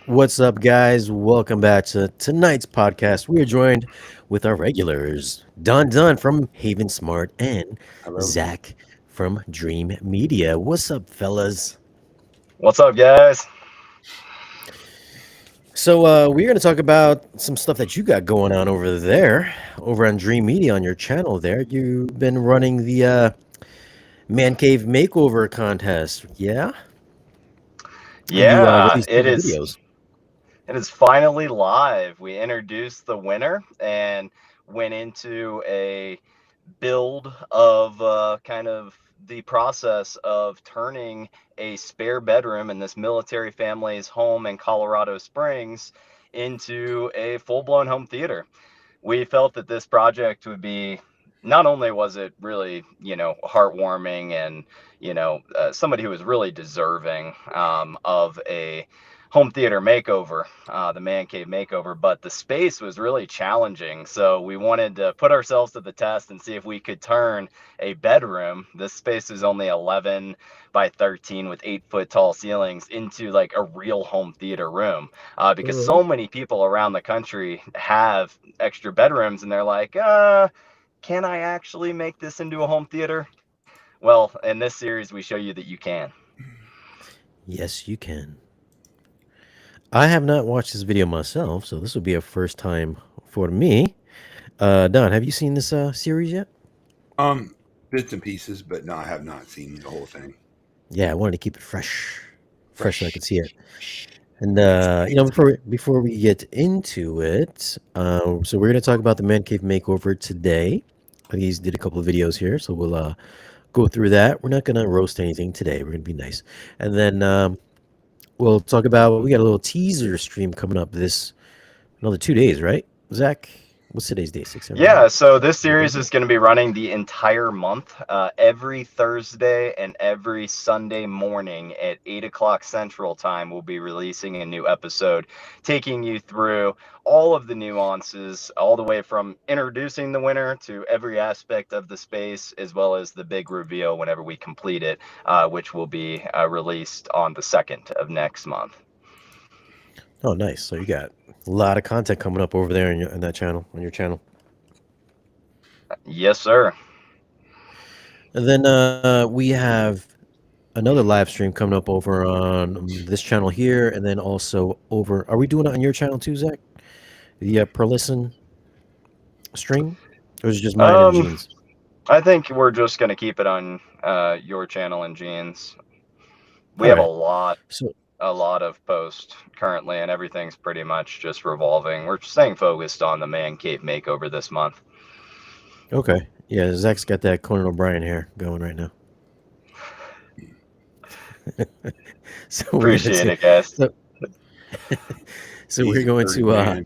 What's up, guys? Welcome back to tonight's podcast. We are joined with our regulars, Don from Haven Smart and Hello. Zack from Dream Media. What's up, fellas? What's up, guys? So we're going to talk about some stuff that you got going on over there, over on Dream Media on your channel. There, you've been running the Man Cave Makeover contest. Yeah, you Yeah, released some videos. it is finally live. We introduced the winner and went into a build of kind of the process of turning a spare bedroom in this military family's home in Colorado Springs into a full-blown home theater. We felt that this project would be, not only was it really, heartwarming and, somebody who was really deserving of a home theater makeover, the man cave makeover, but the space was really challenging. So we wanted to put ourselves to the test and see if we could turn a bedroom. This space is only 11 by 13 with 8-foot tall ceilings into like a real home theater room, because so many people around the country have extra bedrooms and they're like, can I actually make this into a home theater? Well, in this series, we show you that you can. Yes, you can. I have not watched this video myself, so this will be a first time for me. Don, have you seen this series yet? Bits and pieces, but no, I have not seen the whole thing. Yeah, I wanted to keep it fresh so I could see it. And before we get into it, so we're gonna talk about the man cave makeover today. He's did a couple of videos here, so we'll go through that. We're not gonna roast anything today. We're gonna be nice, and then we'll talk about we got a little teaser stream coming up this another 2 days, right, Zach? What's today's day? 6, 7, Yeah, so this series is going to be running the entire month, every Thursday and every Sunday morning at 8 o'clock Central Time. We'll be releasing a new episode, taking you through all of the nuances, all the way from introducing the winner to every aspect of the space, as well as the big reveal whenever we complete it, which will be released on the 2nd of next month. Oh, nice. So you got a lot of content coming up over there on that channel, on your channel. Yes, sir. And then we have another live stream coming up over on this channel here, and then also over. Are we doing it on your channel too, Zach? The Perlisten stream, or is it just mine and Jeans? I think we're just going to keep it on your channel and Jeans. We have a lot of posts currently, and everything's pretty much just revolving. We're staying focused on the man cave makeover this month. Okay. Yeah, Zach's got that Conan O'Brien hair going right now. So appreciate it, guys. So we're going to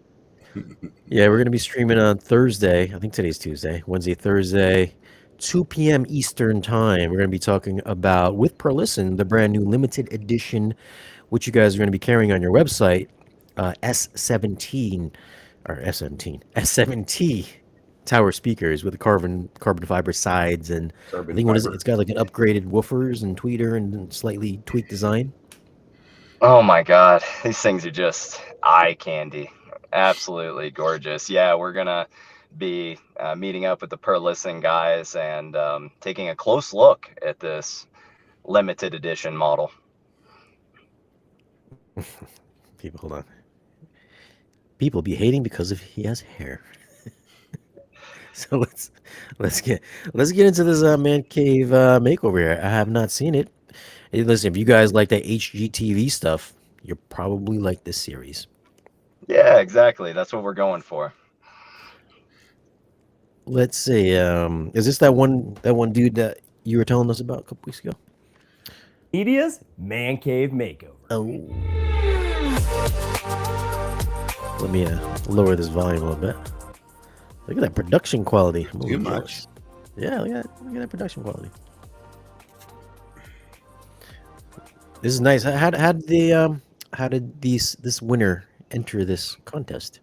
yeah, we're going to be streaming on Thursday. I think today's Tuesday, Wednesday, Thursday, 2 p.m. Eastern time. We're going to be talking about, with Perlisten, the brand new limited edition, which you guys are going to be carrying on your website, S17 or S17 tower speakers with the carbon fiber sides, and I think what is it? It's got like an upgraded woofers and tweeter and slightly tweaked design. Oh my God, these things are just eye candy. Absolutely gorgeous. Yeah, we're gonna be meeting up with the Perlisten guys and taking a close look at this limited edition model. People, hold on. People be hating because he has hair. So let's get into this man cave makeover here. I have not seen it. Hey, listen, if you guys like that HGTV stuff, you're probably like this series. Yeah, exactly. That's what we're going for. Let's see. Is this that one dude that you were telling us about a couple weeks ago? Media's man cave makeover. Oh. Let me lower this volume a little bit. Look at that production quality. Too much. Yeah, look at that production quality. This is nice. How did this winner enter this contest?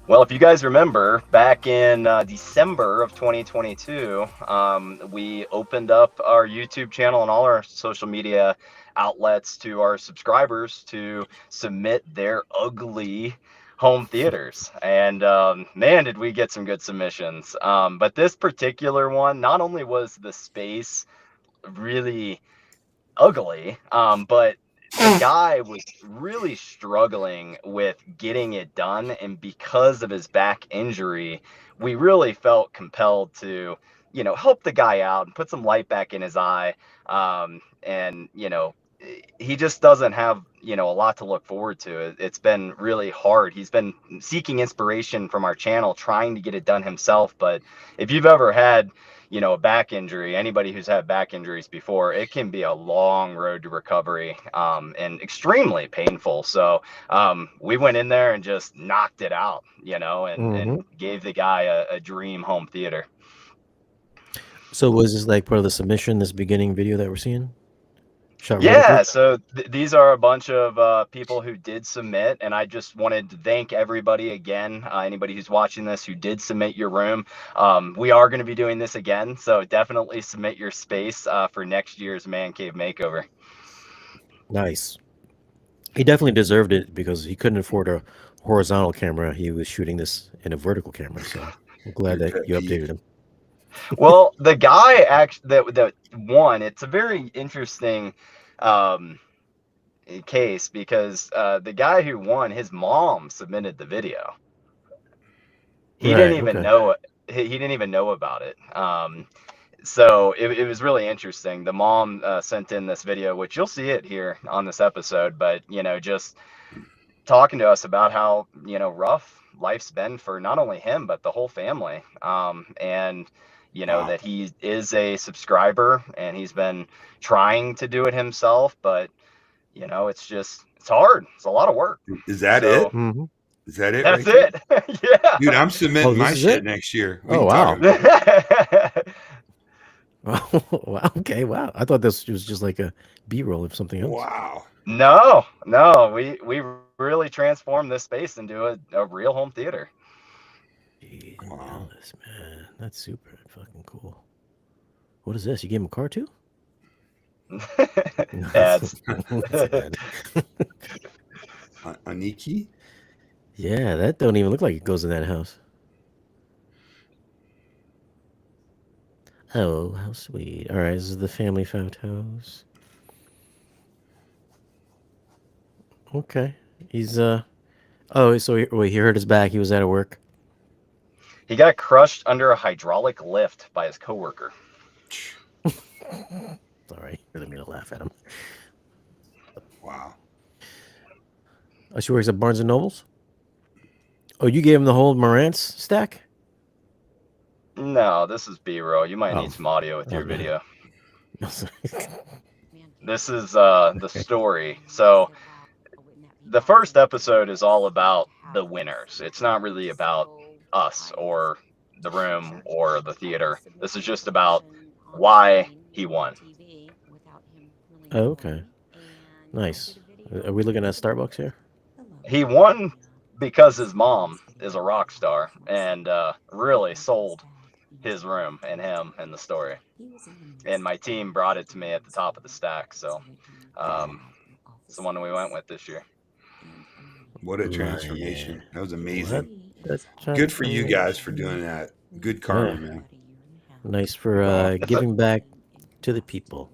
Well, if you guys remember, back in December of 2022, we opened up our YouTube channel and all our social media outlets to our subscribers to submit their ugly home theaters. And man, did we get some good submissions. But this particular one, not only was the space really ugly, but the guy was really struggling with getting it done, and because of his back injury, we really felt compelled to, help the guy out and put some light back in his eye. And he just doesn't have, a lot to look forward to. It's been really hard. He's been seeking inspiration from our channel, trying to get it done himself. But if you've ever had, a back injury, anybody who's had back injuries before, it can be a long road to recovery, and extremely painful. So we went in there and just knocked it out, and gave the guy a dream home theater. So was this like part of the submission, this beginning video that we're seeing? Shot Yeah, vertically? so these are a bunch of people who did submit, and I just wanted to thank everybody again, anybody who's watching this who did submit your room. We are going to be doing this again, so definitely submit your space for next year's Man Cave Makeover. Nice. He definitely deserved it because he couldn't afford a horizontal camera. He was shooting this in a vertical camera, so I'm glad that you updated him. Well, the guy actually that won, it's a very interesting case because the guy who won, his mom submitted the video. He didn't even know it. He didn't even know about it. So it was really interesting. The mom sent in this video, which you'll see it here on this episode, but just talking to us about how rough life's been for not only him but the whole family. And that he is a subscriber and he's been trying to do it himself, but it's hard. It's a lot of work. Is that it? Mm-hmm. Is that it? That's right it. Yeah. Dude, I'm submitting my shit it? next year. Oh, wow. Wow. Wow. Okay. Wow. I thought this was just like a B-roll of something else. Wow. No, we really transformed this space into a real home theater. Jeez, Wow. Alice, man, that's super fucking cool. What is this? You gave him a car too? Ads. Aniki? Yeah, that don't even look like it goes in that house. Oh, how sweet. All right, this is the family photos. Okay. He's oh, so he hurt his back. He was out of work. He got crushed under a hydraulic lift by his coworker. Sorry, I didn't mean to laugh at him. Wow. Oh, she works at Barnes and Nobles? Oh, you gave him the whole Marantz stack? No, this is B-roll. You might need some audio with your man. video. This is the story. So the first episode is all about the winners. It's not really about us or the room or the theater. This is just about why he won. Oh, okay. Nice. Are we looking at Starbucks here? He won because his mom is a rock star and really sold his room and him and the story. And my team brought it to me at the top of the stack. So it's the one we went with this year. What a transformation. That was amazing. That's Good for you guys for doing that. Good karma, man. Nice for giving back to the people.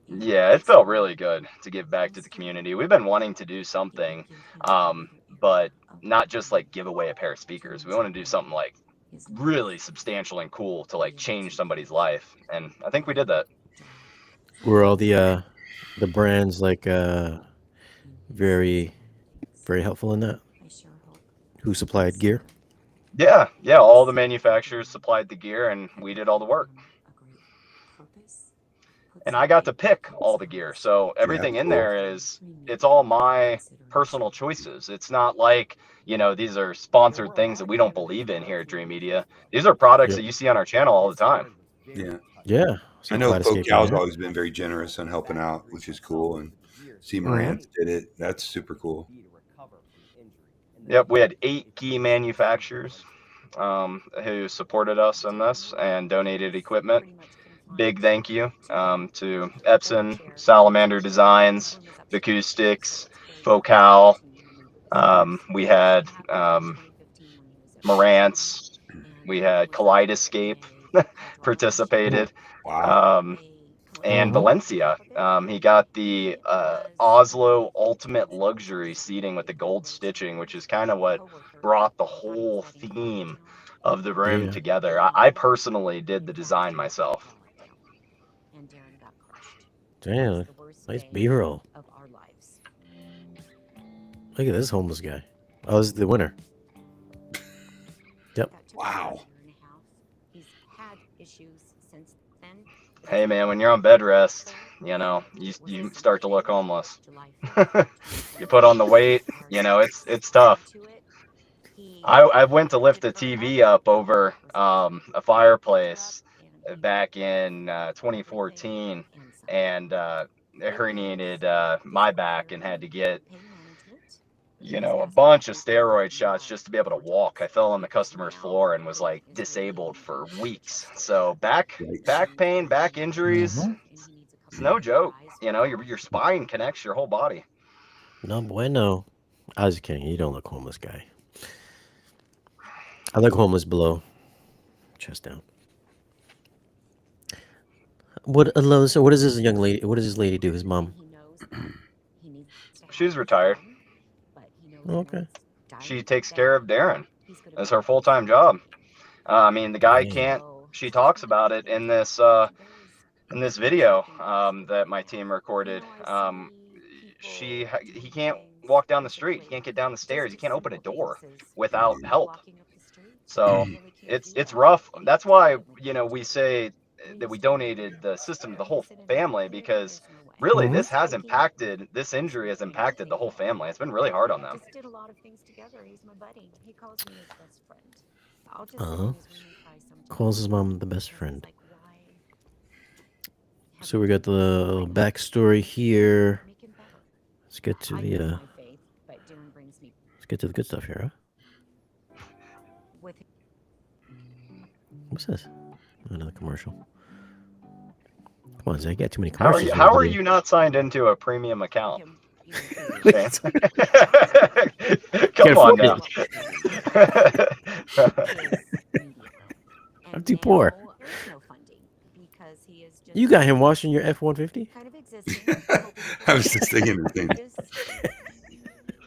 Yeah, it felt really good to give back to the community. We've been wanting to do something, but not just like give away a pair of speakers. We want to do something like really substantial and cool to like change somebody's life. And I think we did that. Were all the brands like very, very helpful in that? Who supplied gear? Yeah, all the manufacturers supplied the gear and we did all the work. And I got to pick all the gear. So everything in there it's all my personal choices. It's not like, these are sponsored things that we don't believe in here at Dream Media. These are products that you see on our channel all the time. Yeah. Yeah. I know Cal's always been very generous on helping out, which is cool. And see Marantz did it. That's super cool. Yep, we had 8 key manufacturers who supported us in this and donated equipment. big thank you to Epson, Salamander Designs, Acoustics, Focal. We had Marantz. We had Kaleidoscape participated. Wow. And Valencia. He got the Oslo Ultimate Luxury seating with the gold stitching, which is kind of what brought the whole theme of the room together. I personally did the design myself. Damn, nice B-roll. Look at this homeless guy. Oh, this is the winner. Yep. Wow. Hey man, when you're on bed rest, you know, you start to look homeless. You put on the weight, you know, it's tough. I went to lift the TV up over a fireplace back in 2014, and it herniated my back and had to get, you know, a bunch of steroid shots just to be able to walk. I fell on the customer's floor and was like disabled for weeks. So back pain, back injuries, it's no joke. You know, your spine connects your whole body. No bueno. I was kidding. You don't look homeless, guy. I look homeless below. Chest down. So what does this young lady, what does this lady do, his mom? She's retired. Okay. She takes care of Darren. That's her full-time job. I mean, the guy can't, she talks about it in this video that my team recorded. He can't walk down the street. He can't get down the stairs. He can't open a door without help. So it's rough. That's why, you know, we say that we donated the system to the whole family, because really this injury has impacted the whole family. It's been really hard on them. Calls his mom the best friend. So we got the backstory here. Let's get to the good stuff here, huh? What's this? Another commercial. Come on, Zach, you got too many commercials. How are you not signed into a premium account? Come on now. I'm too poor. You got him washing your F-150? I was just thinking the thing.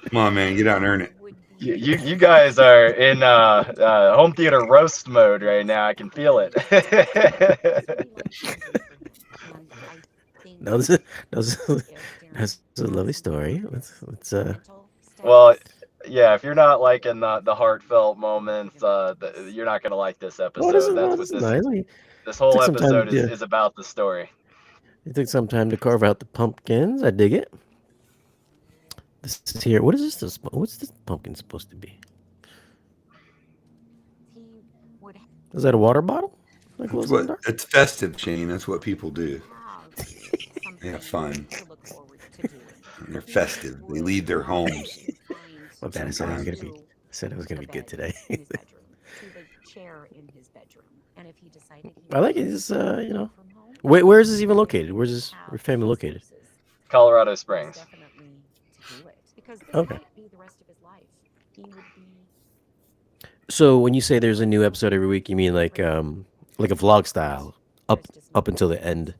Come on, man, get out and earn it. You guys are in home theater roast mode right now. I can feel it. No, that's a lovely story. Let's Well, yeah, if you're not liking the heartfelt moments, you're not gonna like this episode. That's what this whole episode is about. The story. You took some time to carve out the pumpkins. I dig it. This is here. What is this? What's this pumpkin supposed to be? Is that a water bottle? Like it's festive, Shane. That's what people do. They have fun. They're festive. They leave their homes. Well, I said it was gonna be good today. I like it. It's, you know, where is this even located? Where's family located? Colorado Springs. Okay. So when you say there's a new episode every week, you mean like a vlog style up until the end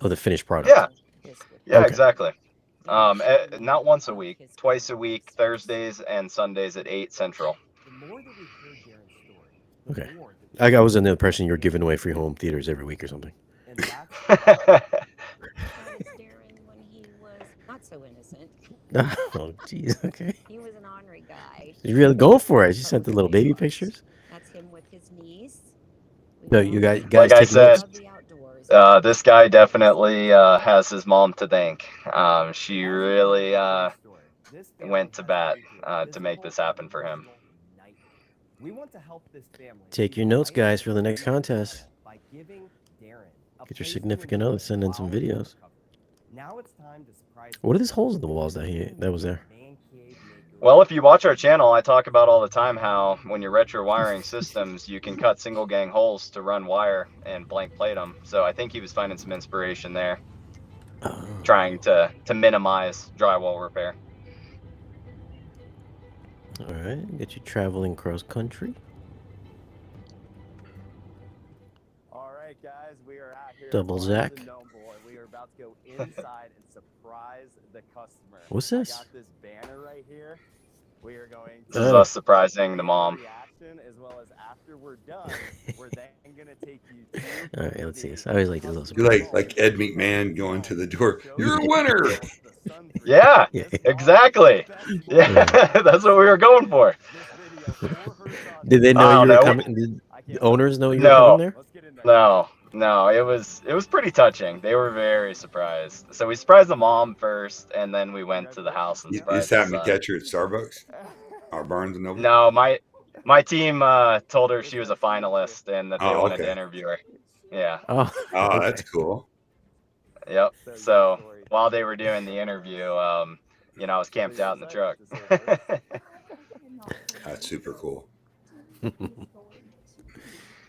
of the finished product? Yeah, okay. Exactly. Not once a week, twice a week, Thursdays and Sundays at 8 Central. Okay. I was under the impression you were giving away free home theaters every week or something. Oh, jeez. Okay. He was an ornery guy. You really going for it? She sent the little baby pictures. That's him with his niece. No, you guys. Like I said, this guy definitely has his mom to thank. She really went to bat to make this happen for him. Take your notes, guys, for the next contest. Get your significant other. Send in some videos. What are these holes in the walls that was there? Well, if you watch our channel, I talk about all the time how when you're retro wiring systems, you can cut single gang holes to run wire and blank plate them. So I think he was finding some inspiration there, Oh, trying to minimize drywall repair. all right. Get you traveling cross country. All right, guys, we are out here. Double at Zack. Barnes and Noble, and we are about to go inside and surprise the customer. What's this? I got this banner right here. We are going This is Oh. us surprising the get mom. reaction, as well as after we're done, we're then gonna take you to All right, let's see this. I always like these little You're surprises. like Ed McMahon going to the door. You're a winner. Yeah, Yeah. exactly. Yeah, that's what we were going for. Did they know I you don't were know. coming? Did the owners know you were No. coming there? No, it was pretty touching. They were very surprised. So we surprised the mom first, and then we went to the house and You surprised just the happened to son. catch her at Starbucks or Barnes and Noble? No, my team told her she was a finalist and that they Oh, wanted to okay. interview her. Yeah. Oh, Oh, okay. that's cool. Yep. So while they were doing the interview, you know, I was camped out in the truck. That's super cool.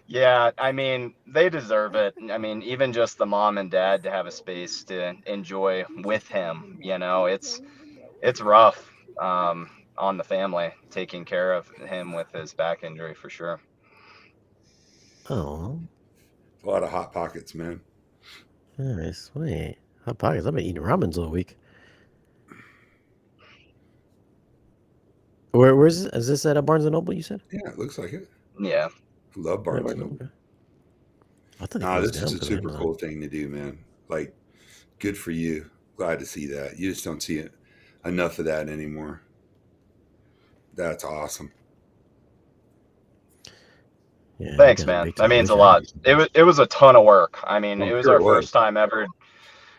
Yeah, I mean, they deserve it. I mean, even just the mom and dad to have a space to enjoy with him, you know, it's rough on the family taking care of him with his back injury for sure. Oh, A lot of hot pockets, man. nice. Wait, hot pockets. I've been eating ramens all week. Where's this? Is this at a Barnes and Noble? You said? Yeah, it looks like it. Yeah. Love Barnes and Noble. I thought they No, closed this down is a because of super Amazon. cool thing to do, man. Like, good for you. Glad to see that. You just don't see it enough of that anymore. That's awesome. Yeah, Thanks, I got a man. big That means a celebration. lot. It was a ton of work. I mean, I'm it was sure our it was. first time ever,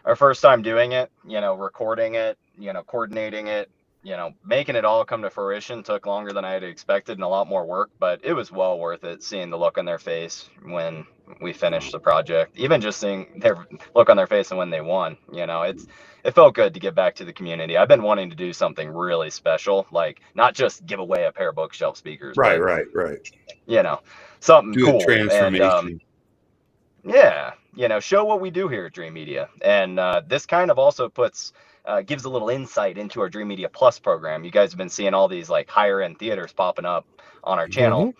our first time doing it, you know, recording it, you know, coordinating it, you know, making it all come to fruition took longer than I had expected and a lot more work, but it was well worth it seeing the look on their face when we finished the project. Even just seeing their look on their face and when they won, you know, it felt good to give back to the community. I've been wanting to do something really special, like not just give away a pair of bookshelf speakers, Right, but, right. you know, something Do a cool. transformation. Yeah, you know, show what we do here at Dream Media, and this kind of also gives a little insight into our Dream Media Plus program. You guys have been seeing all these like higher end theaters popping up on our channel.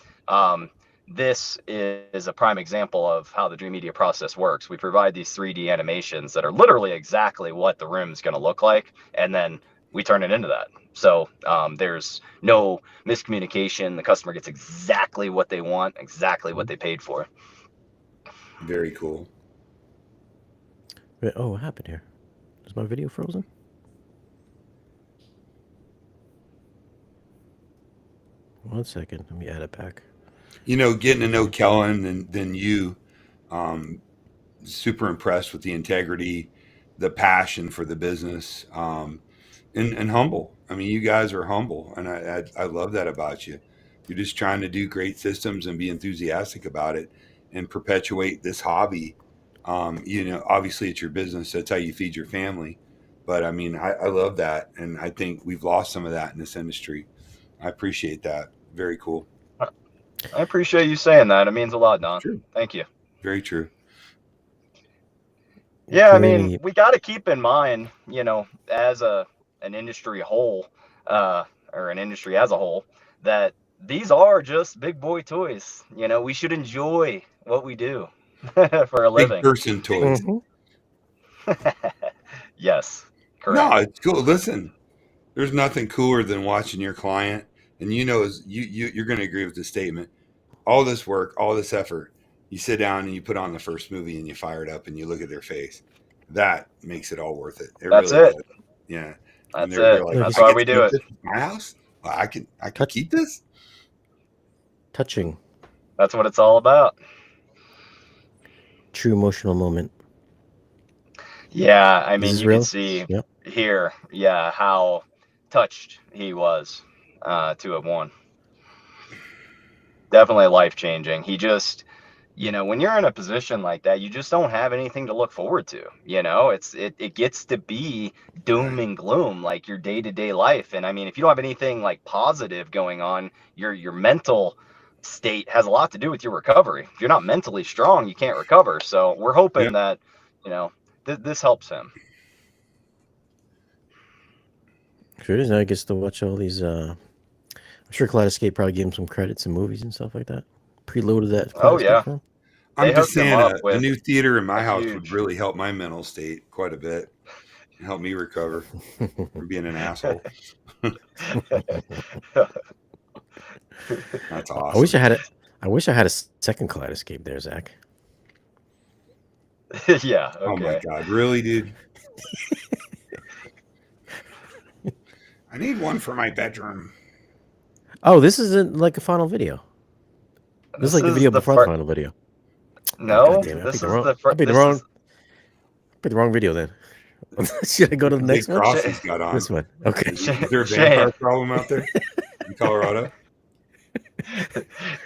This is a prime example of how the Dream Media process works. We provide these 3D animations that are literally exactly what the room is going to look like, and then we turn it into that. So there's no miscommunication. The customer gets exactly what they want, exactly what they paid for. Very cool. Wait, oh, what happened here? Is my video frozen? One second. Let me add it back. You know, getting to know Kellen and then you, super impressed with the integrity, the passion for the business, and humble. I mean, you guys are humble, and I love that about you. You're just trying to do great systems and be enthusiastic about it and perpetuate this hobby. You know, obviously it's your business. That's how you feed your family. But I mean, I love that. And I think we've lost some of that in this industry. I appreciate that. Very cool. I appreciate you saying that. It means a lot, Don. True. Thank you. Very true. Yeah, I Great. mean, we got to keep in mind, you know, as an industry whole, or an industry as a whole, that these are just big boy toys. You know, we should enjoy what we do for a Big living. person toys. Yes, correct. No, it's cool. Listen, there's nothing cooler than watching your client, and you know, you're going to agree with the statement. All this work, all this effort, you sit down and you put on the first movie and you fire it up and you look at their face. That makes it all worth it. That's really it. does. Yeah. That's they're it. like, That's I why get we to do keep it. this in my house. Well, I can keep this. Touching. That's what it's all about. True emotional moment. Yeah, I This mean, is you real? could see Yep. here, yeah, how touched he was to have won. Definitely life changing. He just, when you're in a position like that, you just don't have anything to look forward to. It gets to be doom and gloom, like your day-to-day life. And I mean, if you don't have anything like positive going on, your mental state has a lot to do with your recovery. If you're not mentally strong, you can't recover. So we're hoping that, this helps him. Sure is. Now he gets to watch all these. I'm sure Kaleidoscape probably gave him some credits and movies and stuff like that. Preloaded that Oh Kaleidoscape yeah, for him. they I'm just hooked him saying up a with new theater in my a house would huge. really help my mental state quite a bit. Help me recover from being an asshole. That's awesome. I wish I had a second Kaleidoscape there, Zach. Yeah. Okay. Oh my God, really, dude? I need one for my bedroom. Oh, this isn't like a final video. This is like the video before the final video. No, God damn it. I picked the wrong video then. Should I go to the next one? Cross he's got on. This one. Okay. Is there a vampire problem out there in Colorado?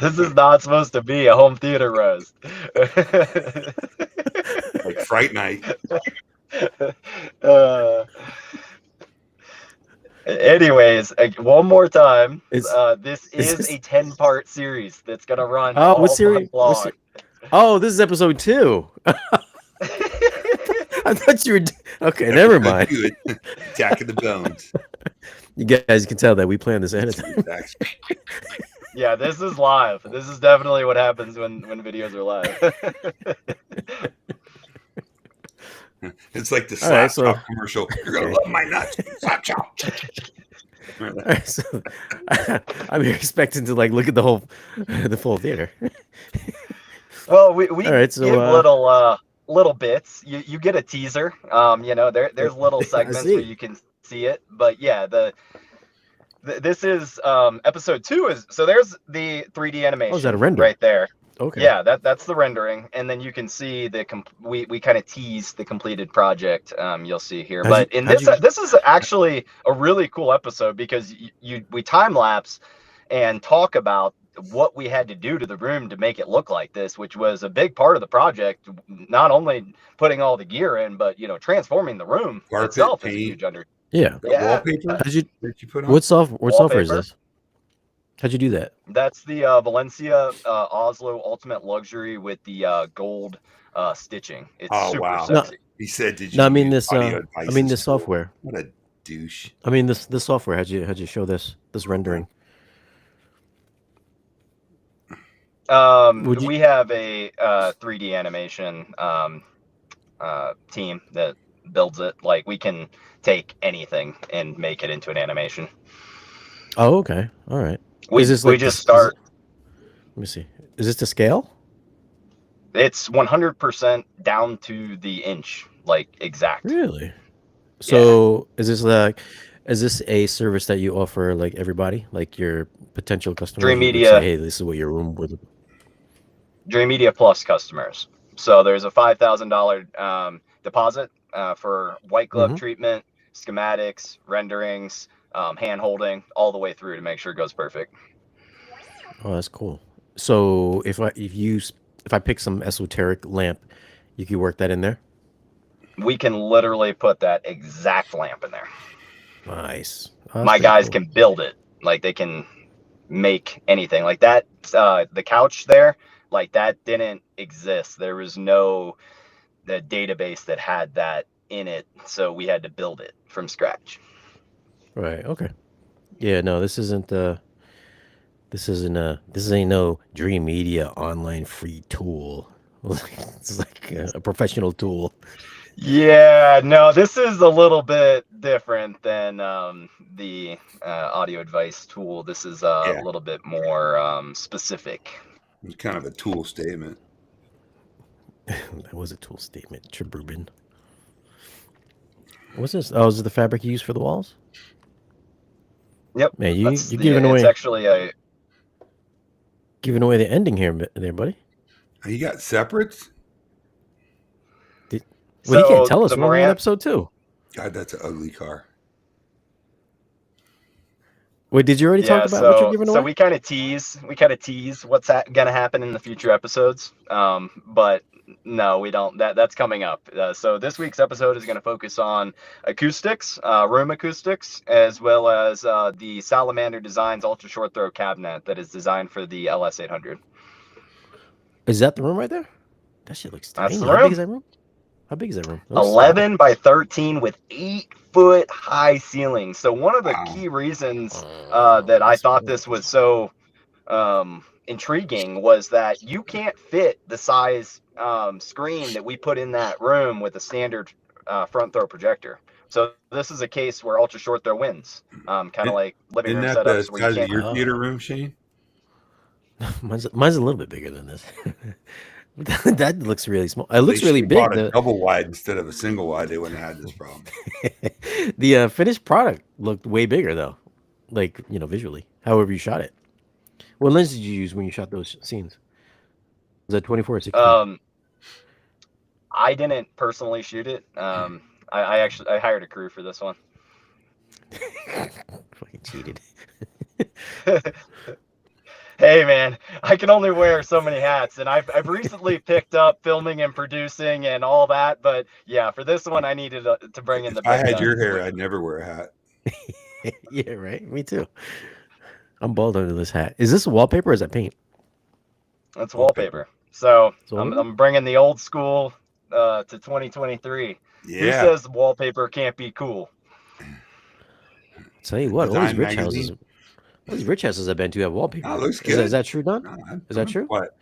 This is not supposed to be a home theater roast. Like Fright Night. Anyways, one more time. This is a 10-part series that's gonna run. Oh, what series? Oh, this is episode 2. I thought you were okay. Never mind. Attack of the Bones. You guys can tell that we planned this ahead of time. Yeah, this is live. This is definitely what happens when videos are live. It's like the slap chop commercial. You're gonna love my nuts. Slap chop. Right, so, I'm expecting to like look at the full theater. Well, we right, so, give little bits. You get a teaser. There's little segments where you can see it. But yeah, this is episode 2 so there's the 3D animation. Oh, is that a render right there? Okay. Yeah, that's the rendering, and then you can see we kind of tease the completed project. You'll see here, this is actually a really cool episode because we time lapse and talk about what we had to do to the room to make it look like this, which was a big part of the project. Not only putting all the gear in, but transforming the room itself is a huge undertaking. Yeah. Wallpaper. Did you put on? What software is this? How'd you do that? That's the Valencia Oslo Ultimate Luxury with the gold stitching. It's super sexy. No, he said, "Did you?" No, I mean this. This software. What a douche. I mean this software. How'd you show this rendering? We have a 3D animation team that builds it. Like, we can take anything and make it into an animation. Oh, okay. All right. We just start. Let me see. Is this to scale? It's 100% down to the inch, like exact. Really? So is this a service that you offer like everybody, like your potential customers? Dream Media. Say, hey, this is what your room would. Dream Media Plus customers. So there's a $5,000 deposit for white glove treatment, schematics, renderings, hand holding, all the way through to make sure it goes perfect. Oh, that's cool. So if I pick some esoteric lamp, you could work that in there? We can literally put that exact lamp in there. Nice. My guys can build it. Like, they can make anything. Like that, the couch there, like that didn't exist. There was no the database that had that in it, so we had to build it from scratch. Right. Okay. Yeah. No, this ain't no Dream Media online free tool. It's like a professional tool. Yeah. No, this is a little bit different than the audio advice tool. This is a little bit more specific. It's kind of a tool statement. That was a tool statement. Chabrubin. What's this? Oh, is it the fabric you use for the walls? Yep. Man, you're giving away. It's actually giving away the ending here, there, buddy. Oh, you got separates? Well, you can't tell us. We're on episode 2. God, that's an ugly car. Wait, did you already talk Yeah, about what you're so giving so away? we kind of tease what's gonna happen in the future episodes. But no, we don't. That's coming up. So this week's episode is gonna focus on acoustics, room acoustics, as well as the Salamander Designs ultra short throw cabinet that is designed for the LS800. Is that the room right there? That shit looks That's tiny. the How big room. is that room? How big is that room? That looks small. 11 by 13 with 8-foot high ceilings. So one of the Wow. key reasons Oh, that I that's thought small. this was so intriguing was that you can't fit the size screen that we put in that room with a standard front throw projector. So this is a case where ultra short throw wins. Kind of like living Isn't room that the setups where you size of can't. your theater Oh. room, Shane? Mine's a little bit bigger than this. That looks really small. It They looks really should have bought big. a double wide instead of a single wide. They wouldn't have had this problem. The finished product looked way bigger though, like visually. However you shot it. What lens did you use when you shot those scenes? Was that 24 or 16? I didn't personally shoot it. I actually hired a crew for this one. Fucking cheated. Hey man, I can only wear so many hats, and I've recently picked up filming and producing and all that. But yeah, for this one, I needed to bring in the If I big had your guns. hair, I'd never wear a hat. Yeah, right. Me too. I'm bald under this hat. Is this wallpaper or is that paint? That's wallpaper. So It's wallpaper? I'm bringing the old school to 2023. Who Yeah. says wallpaper can't be cool? Tell you what, all Design these rich magazine. houses, all these rich houses I've been to have wallpaper. Oh, looks Is good. that true, Don? No, Is that true? What?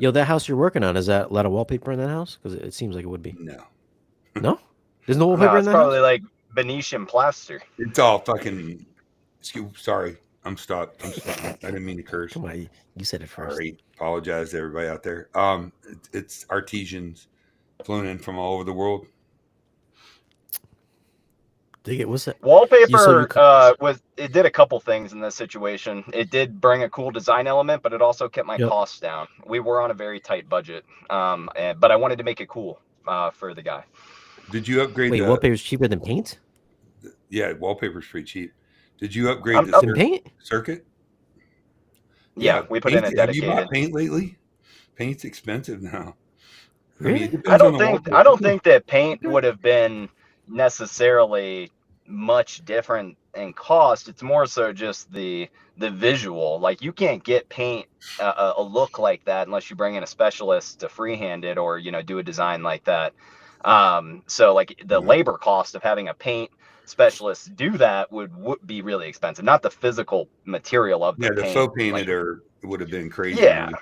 Yo, that house you're working on, is that a lot of wallpaper in that house? Because it seems like it would be. No. No? There's no wallpaper No, in it's that probably house? like Venetian plaster. It's all fucking. Sorry. I'm stopped. I didn't mean to curse. Come on, you said it first. Sorry. Apologize to everybody out there. It's artisans flown in from all over the world. Dig it. What's that? Wallpaper it did a couple things in this situation. It did bring a cool design element, but it also kept my Yep. costs down. We were on a very tight budget, but I wanted to make it cool for the guy. Did you upgrade Wait, the wallpaper's cheaper than paint? Yeah, wallpaper's pretty cheap. Did you upgrade I'm the up- Than paint? circuit? Yeah, we put in a paint- Have you dedicated. bought paint lately? Paint's expensive now. Really? it depends I on don't the think wallpaper. that paint would have been necessarily much different in cost. It's more so just the visual. Like you can't get paint a look like that unless you bring in a specialist to freehand it or do a design like that. So like the labor cost of having a paint specialist do that would be really expensive. Not the physical material of the Yeah, the paint. faux painted would have been crazy. to Yeah. me.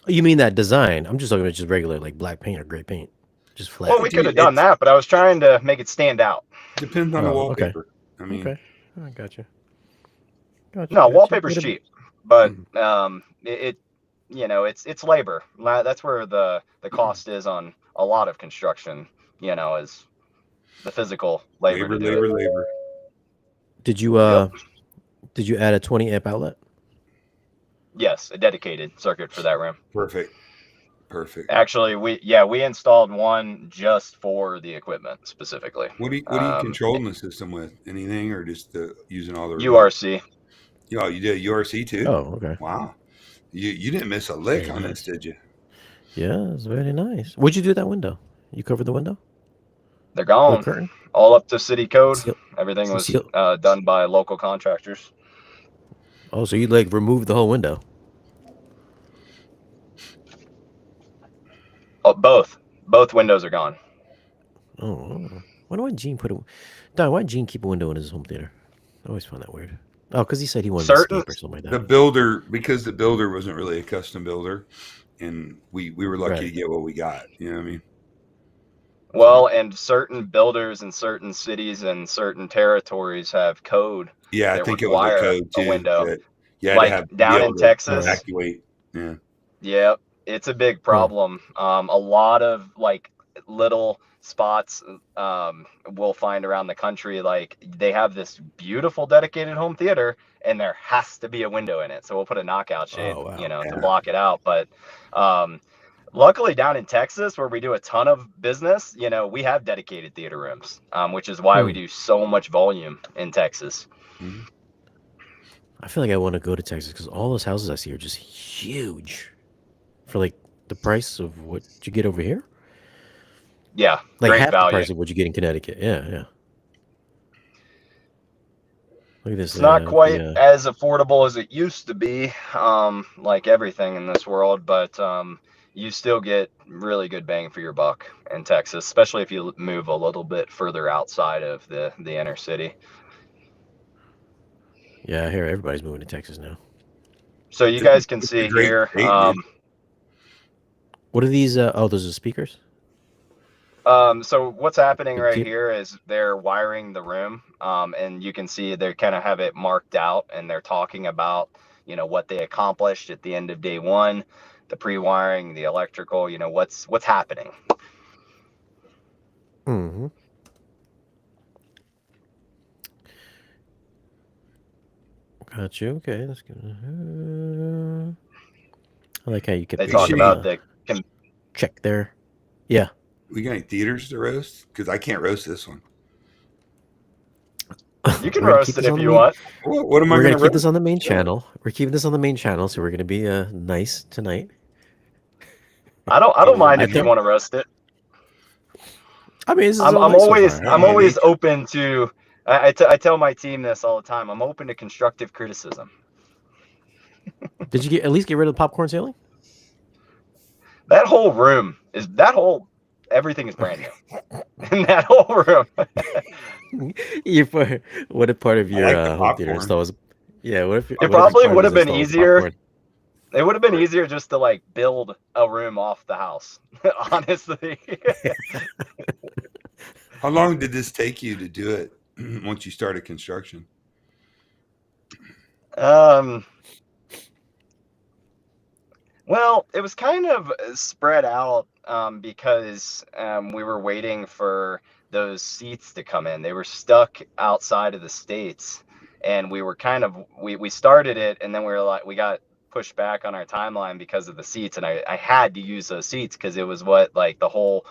Oh, you mean that design? I'm just talking about just regular, like black paint or gray paint. Just flat. Well, we could have done that, but I was trying to make it stand out. Depends on the Oh, okay. wallpaper. I mean, Okay. I gotcha. No, wallpaper's What cheap, but it's labor. That's where the cost is on a lot of construction. Is the physical labor. labor, to do it. labor. Did you did you add a 20 amp outlet? Yes, a dedicated circuit for that room. Perfect. Actually, we installed one just for the equipment specifically. What are you controlling the system with? Anything or just using all the URC. Yeah, you did URC too. Oh, okay. Wow, you didn't miss a lick Very on nice. this, did you? Yeah, it's very nice. What'd you do with that window? You covered the window? They're The gone. curtain? All up to city code. Seal- Everything was seal- done by local contractors. Oh, so you like removed the whole window? Oh, both windows are gone. Oh, why Gene why'd Gene keep a window in his home theater? I always found that weird. Oh, because he said he wanted to escape or something like The that. builder, because the builder wasn't really a custom builder, and we were lucky Right. to get what we got. You know what I mean? Well, and certain builders in certain cities and certain territories have code. Yeah, I that think it was a require code a too. window. That you had Like to have down be in able to Texas. evacuate. Yeah. Yep, it's a big problem. A lot of like little spots we'll find around the country, like they have this beautiful dedicated home theater and there has to be a window in it, so we'll put a knockout shade Oh, wow. to Yeah. block it out. But luckily down in Texas where we do a ton of business, we have dedicated theater rooms, which is why we do so much volume in Texas. Mhm. I feel like I want to go to Texas because all those houses I see are just huge for like the price of what you get over here. Yeah, Like great half the value. price of what you get in Connecticut. Yeah, yeah. Look at this. It's not quite The as affordable as it used to be, like everything in this world, but you still get really good bang for your buck in Texas, especially if you move a little bit further outside of the inner city. yeah, I hear everybody's moving to Texas now. So you guys can see a great here. state, dude. What are these? Oh, those are speakers. So what's happening Big right tip. here is they're wiring the room, and you can see they kind of have it marked out, and they're talking about, what they accomplished at the end of day one, the pre-wiring, the electrical, what's happening. Mm-hmm. Got you. Okay, that's good. I like how you kept They your talk Shane, about little the check there. Yeah. we got any theaters to roast? Because I can't roast this one. You can We're gonna keep roast it this if on the you main. want. What am I We're going gonna to keep this roast? on the main channel. We're keeping this on the main channel, so we're gonna be nice tonight. I don't mind I if you think. want to roast it. I mean, this is I'm all I'm nice so always far. I'm always open to. I tell my team this all the time. I'm open to constructive criticism. Did you at least get rid of the popcorn ceiling? That whole room everything is brand new in that whole room. You put what if part of I your like the home theater popcorn. install was? Yeah. What if It what if probably part of would this have been install was easier. popcorn? It would have been easier just to like build a room off the house. Honestly. How long did this take you to do it once you started construction? Well, it was kind of spread out because we were waiting for those seats to come in. They were stuck outside of the States, and we were we started it, and then we were like, we got pushed back on our timeline because of the seats, and I had to use those seats because it was what like the whole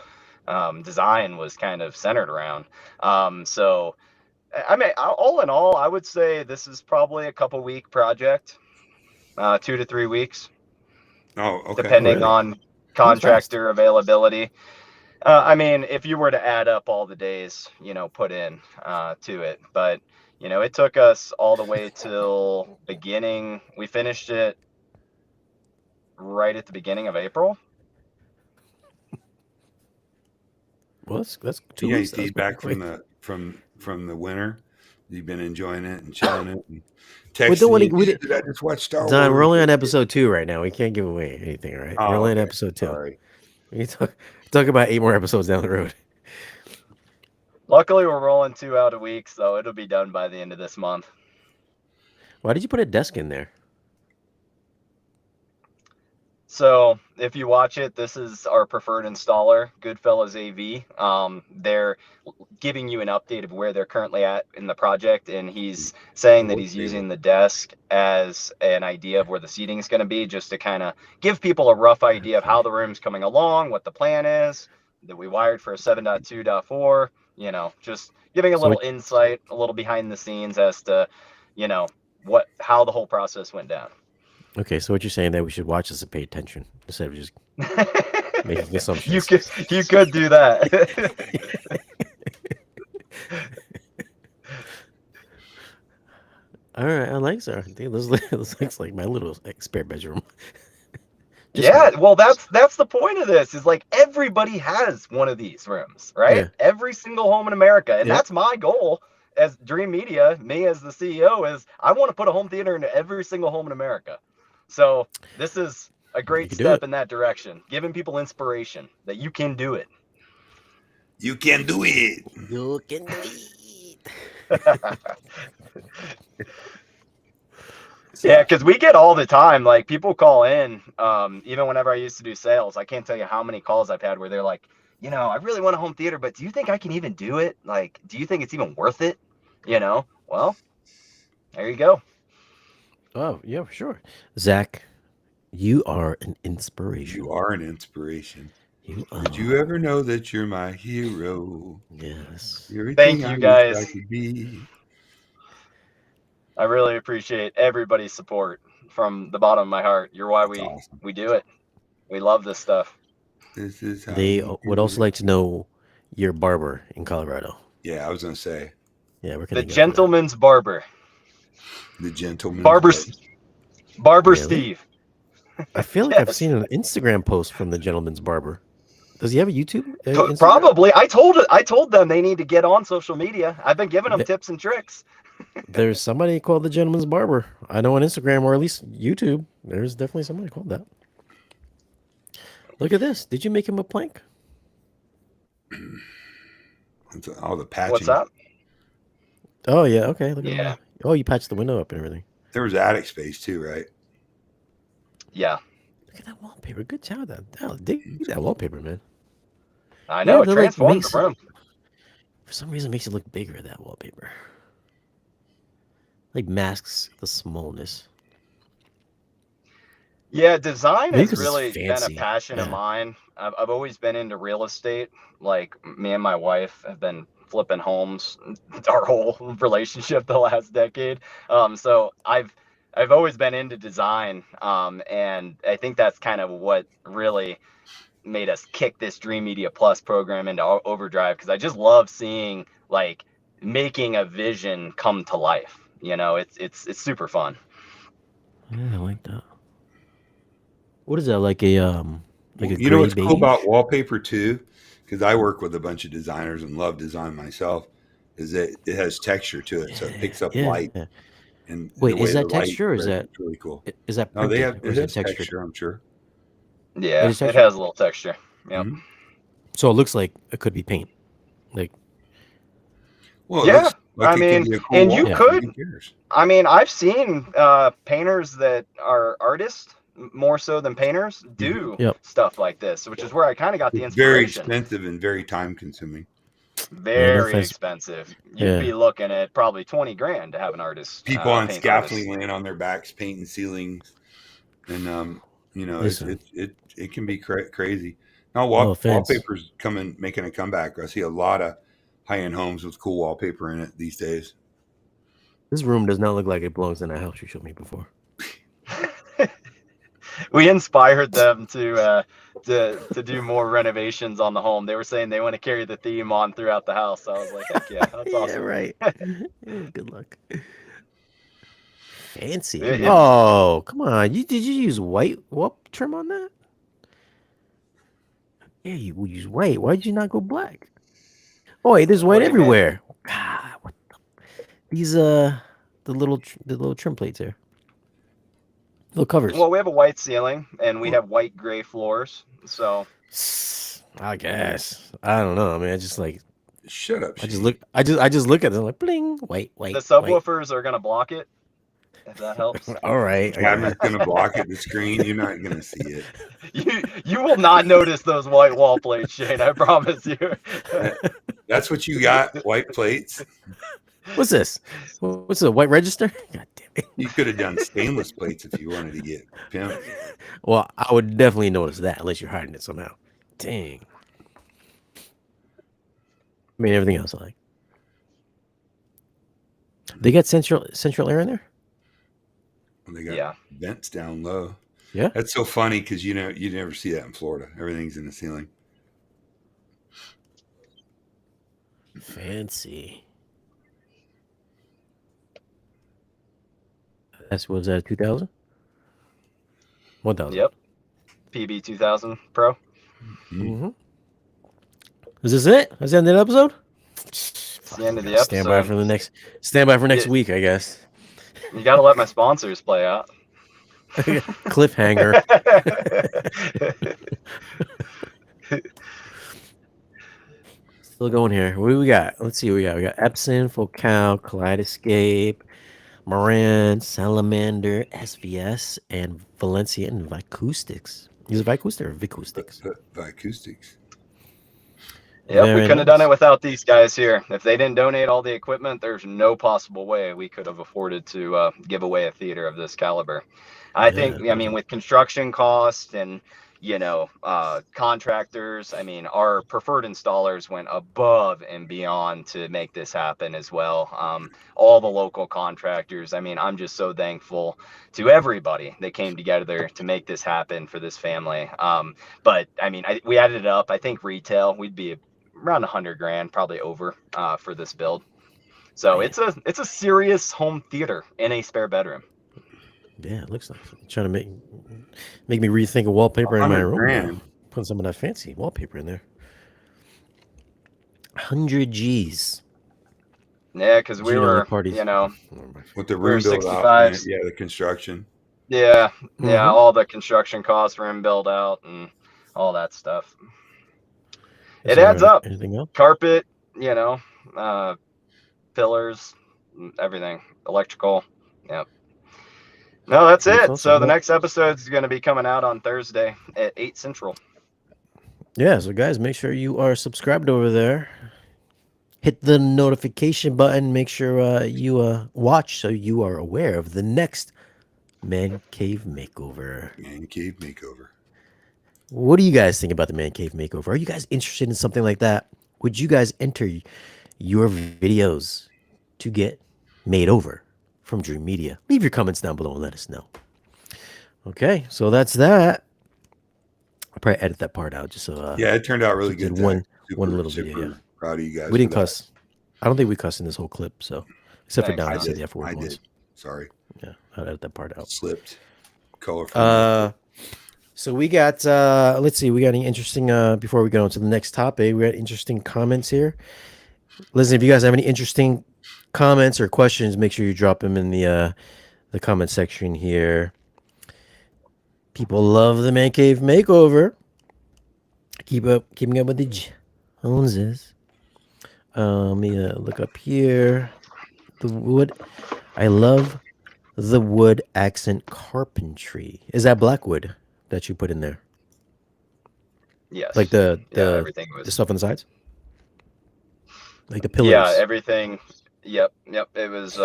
design was kind of centered around. So, I mean, all in all, I would say this is probably a couple-week project, 2 to 3 weeks. Oh, okay. Depending really? on That's fast. contractor availability. I mean, if you were to add up all the days, put in to it, but it took us all the way till beginning. We finished it right at the beginning of April. Well, that's 2 You got any weeks. That was pretty feedback quick. from the winter? You've been enjoying it and chilling it and We don't texting want you. to. We "Man, did I just watch Star Don, we're Wars?" only on episode 2 right now. We can't give away anything, right? We're Oh, only on okay. episode 2. Sorry. We talk about 8 more episodes down the road. Luckily, we're rolling 2 out a week, so it'll be done by the end of this month. Why did you put a desk in there? So if you watch it, this is our preferred installer, Goodfellas AV. They're giving you an update of where they're currently at in the project, and he's saying that he's using the desk as an idea of where the seating is going to be, just to kind of give people a rough idea of how the room's coming along, what the plan is, that we wired for a 7.2.4, just giving a So little insight, a little behind the scenes as to, how the whole process went down. Okay, so what you're saying that we should watch this and pay attention instead of just making assumptions. You could do that. All right, I like so. This looks like my little spare bedroom. Yeah, well, that's the point of this, is like everybody has one of these rooms, right? Yeah. Every single home in America. And Yep. that's my goal as Dream Media, me as the CEO, is I want to put a home theater into every single home in America. So this is a great can do step it. in that direction, giving people inspiration that you can do it. You can do it. You can do it. Yeah, because we get all the time, like people call in, even whenever I used to do sales. I can't tell you how many calls I've had where they're like, I really want a home theater, but do you think I can even do it? Like, do you think it's even worth it? Well, there you go. Oh, yeah, for sure. Zach, you are an inspiration. You are an inspiration. You are. Did you ever know that you're my hero? Yes. Everything Thank you, I wish guys. I could be. I really appreciate everybody's support from the bottom of my heart. You're why That's awesome. we do it. We love this stuff. This is how They we would do also it. like to know your barber in Colorado. Yeah, I was gonna say Yeah, where can The they go for that? gentleman's barber, the gentleman. Barber Really? Steve. I feel like I've Yes. seen an Instagram post from the gentleman's barber. Does he have a YouTube? Instagram? Probably. I told them they need to get on social media. I've been giving them Th- tips and tricks. There's somebody called the gentleman's barber. I know on Instagram or at least YouTube. There's definitely somebody called that. Look at this. Did you make him a plank? All the patching. What's that? Oh yeah. Okay. Look at Yeah. that. Oh, you patched the window up and everything. There was attic space too, right? Yeah. Look at that wallpaper. Good job. Dig that wallpaper, man. I know. Yeah, It they're like transformed makes- the room. For some reason, it makes it look bigger. That wallpaper, like masks the smallness. Yeah, design Maybe has 'cause it's really been fancy. a passion of Yeah. mine. I've always been into real estate. Like me and my wife have been flipping homes our whole relationship the last decade. So I've always been into design. And I think that's kind of what really made us kick this Dream Media Plus program into overdrive, because I just love seeing like making a vision come to life. You know, it's super fun. Yeah, I like that. What is that? Like a You know what's gray cool beige? about wallpaper too, because I work with a bunch of designers and love design myself, is that it has texture to it, so it picks up Yeah, light. yeah. And Wait, the is way that the light texture or is spreads, that it's really cool. is that No, printed or it is it has textured? texture, I'm sure. Yeah, is it texture? has a little texture. Yep. Mhm. So it looks like it could be paint. Like Well, it Yeah, looks like I it mean, could be a cool and you wallpaper. could. Who cares? I mean, I've seen painters that are artists more so than painters do Yep. stuff like this, which is where I kind of got the It's very inspiration. expensive and very time consuming. Very offense. expensive. You'd Yeah. be looking at probably 20 grand to have an artist. People on paint scaffolding artist. laying on their backs, painting ceilings, and you know, Listen. it can be crazy. Now No offense. wallpaper's making a comeback. I see a lot of high-end homes with cool wallpaper in it these days. This room does not look like it belongs in a house you showed me before. We inspired them to do more renovations on the home. They were saying they want to carry the theme on throughout the house. So I was like, heck yeah, that's awesome. Yeah, right. Good luck. Fancy. Yeah. Oh, come on. Did you use white wall trim on that? Yeah, you would use white. Why did you not go black? Oh, wait, there's What white do you mean? everywhere. God, what these the little trim plates here. Little covers. Well, we have a white ceiling and we have white gray floors. So I guess. I don't know. I mean, I just like Shut up. I just Shane. look I just look at them like bling, white. the white. subwoofers are gonna block it, if that helps. All right. Cabinet's gonna block it. The screen, you're not gonna see it. You will not notice those white wall plates, Shane. I promise you. That's what you got. White plates. What's this? What's the white register? God damn it. You could have done stainless plates if you wanted to get pimped. Well, I would definitely notice that unless you're hiding it somehow. Dang. I mean, everything else I like. They got central air in there? They got Yeah. vents down low. Yeah. That's so funny because you never see that in Florida. Everything's in the ceiling. Fancy. Was that 2000? 1000. Yep. PB 2000 Pro. Mm-hmm. Is this it? Is that the end of the episode? It's the end of the episode. Stand by for next week, I guess. You got to let my sponsors play out. Cliffhanger. Still going here. What do we got? Let's see what we got. We got Epson, Focal, Kaleidoscape, Moran, Salamander, SVS, and Valencia and Acoustics. Is it Acoustics or Acoustics? The acoustics. Yep, Very we couldn't have done nice. it without these guys here. If they didn't donate all the equipment, there's no possible way we could have afforded to give away a theater of this caliber. I think, I mean, with construction costs and, contractors. I mean, our preferred installers went above and beyond to make this happen as well. All the local contractors. I mean, I'm just so thankful to everybody that came together to make this happen for this family. But I mean, we added it up. I think retail, we'd be around 100 grand, probably over, for this build. So Man. it's a serious home theater in a spare bedroom. Yeah, it looks nice. Trying to make me rethink a wallpaper in my 100 room. grand. Putting some of that fancy wallpaper in there. 100 G's. Yeah, because we were, parties. With the we were room built out, 65. yeah, the construction. Yeah, Mhm. all the construction costs, room build out, and all that stuff. Is It there adds up. anything else? Carpet, pillars, everything, electrical. Yep. No, that's Beautiful. it. So the well, next episode is going to be coming out on Thursday at 8 Central. Yeah, so guys, make sure you are subscribed over there. Hit the notification button. Make sure you watch so you are aware of the next Man Cave Makeover. Man cave makeover. What do you guys think about the Man Cave Makeover? Are you guys interested in something like that? Would you guys enter your videos to get made over from Dream Media? Leave your comments down below and let us know. Okay, so that's that. I'll probably edit that part out just so. Yeah, it turned out really just did good. one Super, little video, super yeah. proud of you guys. We didn't for that. cuss. I don't think we cussed in this whole clip, so except for Thanks. Don, I he said did. the F word I once. did. Sorry. Yeah, I'll edit that part out. Slipped. Colorful. So we got let's see, we got any interesting before we go into the next topic, we got interesting comments here. Listen, if you guys have any interesting comments or questions, make sure you drop them in the comment section here. People love the Man Cave Makeover. Keeping up with the Joneses. Let me look up here. The wood. I love the wood accent carpentry. Is that black wood that you put in there? Yes. Like everything was. the stuff on the sides? Like the pillars? Yeah, everything. Yep. It was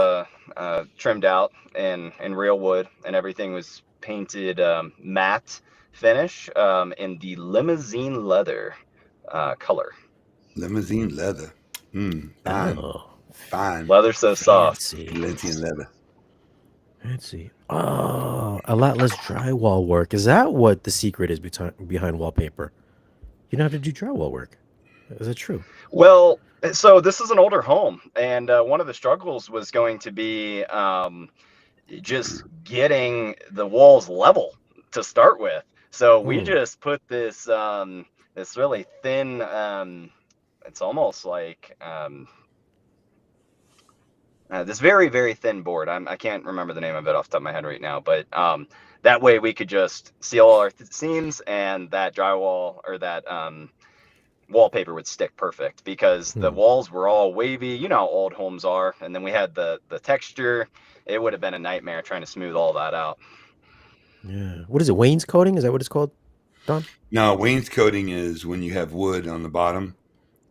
trimmed out in real wood, and everything was painted matte finish in the limousine leather color. Limousine leather. Fine. Oh, Fine. Leather so soft. fancy. Limousine leather. Fancy. Oh, a lot less drywall work. Is that what the secret is behind wallpaper? You don't have to do drywall work. Is that true? Well, so this is an older home, and one of the struggles was going to be just getting the walls level to start with. So we just put this this really thin. It's almost like this very, very thin board. I can't remember the name of it off the top of my head right now, but that way we could just seal our seams, and that drywall or that wallpaper would stick perfect, because the walls were all wavy. You know how old homes are. And then we had the texture. It would have been a nightmare trying to smooth all that out. Yeah. What is it? Wainscoting? Is that what it's called, Don? No, wainscoting is when you have wood on the bottom,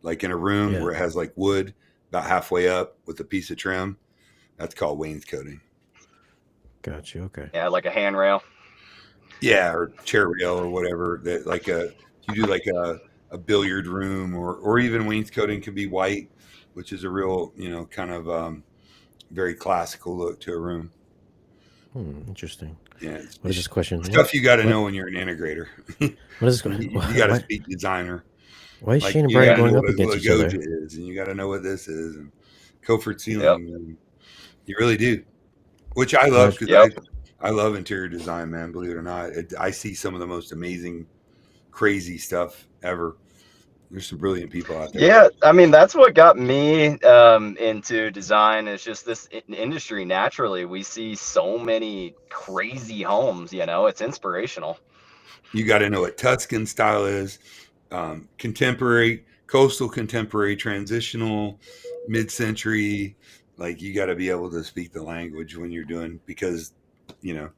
like in a room where it has like wood about halfway up with a piece of trim. That's called wainscoting. Gotcha. Okay. Yeah, like a handrail. Yeah, or chair rail or whatever. That like you do like a billiard room, or even wainscoting can be white, which is a real, kind of very classical look to a room. Interesting. Yeah. What is this question? Stuff you got to know when you're an integrator. What is this question? You got to speak designer. Why is Like, Shane and you Brian gotta going know up what against a each other? Goja is, and you got to know what this is, and Coford ceiling. And you really do, which I love, because I love interior design, man. Believe it or not, I see some of the most amazing, crazy stuff ever. There's some brilliant people out there. Yeah, I mean, that's what got me into design. Is just this industry. Naturally, we see so many crazy homes. It's inspirational. You got to know what Tuscan style is, contemporary, coastal contemporary, transitional, mid-century. Like, you got to be able to speak the language when you're doing, because, you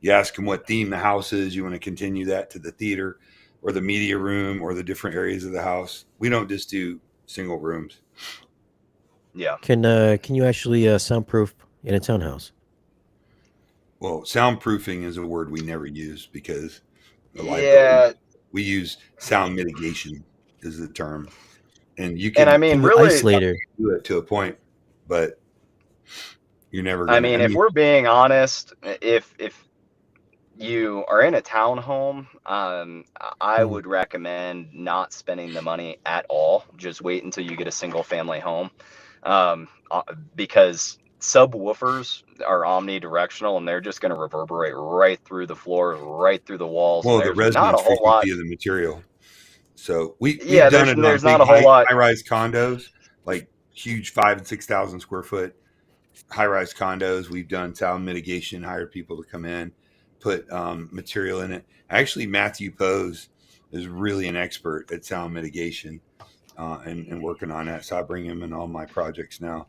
ask them what theme the house is. You want to continue that to the theater or the media room or the different areas of the house. We don't just do single rooms. Yeah. Can you actually soundproof in a townhouse? Well, soundproofing is a word we never use, because liability. Yeah, We use sound mitigation is the term, and you and I can mean, Through really, isolator. do it to a point, but you're never I gonna. mean, I if mean, we're being honest, if you are in a townhome, I Mhm. would recommend not spending the money at all. Just wait until you get a single family home, because subwoofers are omnidirectional and they're just going to reverberate right through the floors, right through the walls, and well, the there's not a resonance whole lot. frequency of the material. So we've Yeah, done there's it on there's not big a whole lot. high rise condos, like huge 5,000 and 6,000 square foot high rise condos. We've done sound mitigation, hired people to come in, put material in it. Actually, Matthew Pose is really an expert at sound mitigation and working on that. So I bring him in all my projects now.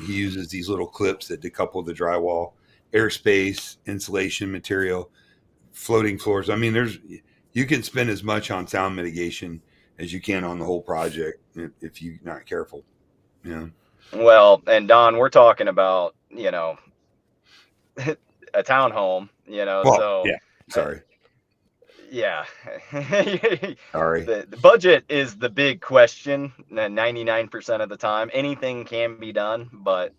He uses these little clips that decouple the drywall, airspace, insulation material, floating floors. I mean, you can spend as much on sound mitigation as you can on the whole project if you're not careful. You know. Well, and Don, we're talking about, a townhome, Well, so yeah. Sorry. yeah. Sorry. The budget is the big question 99% of the time. Anything can be done, but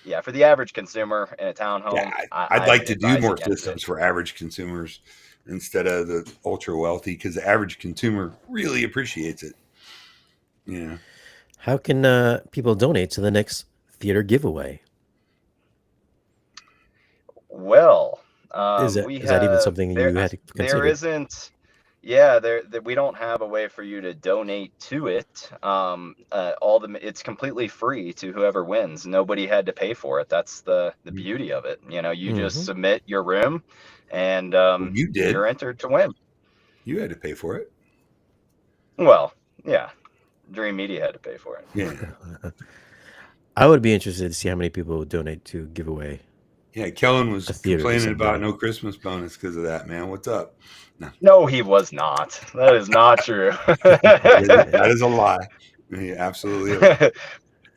yeah, for the average consumer in a Yeah, townhome, I'd I like would to do advise more against it. systems for average consumers instead of the ultra wealthy because the average consumer really appreciates it. Yeah. How can people donate to the next theater giveaway? Well, Is that we is that even have something there you had to there consider? isn't yeah, we don't have a way for you to donate to it. It's completely free to whoever wins. Nobody had to pay for it. That's the beauty of it. You just Hmm. submit your room, and Well, you you're did. entered to win. You had to pay for it. Well, yeah, Dream Media had to pay for it. Yeah. I would be interested to see how many people would donate to give away Yeah. Kellen was a theater to complaining about somebody. no Christmas bonus because of that, man. What's up? No, No, he was not. That is not true. that is a lie. Yeah, absolutely a lie.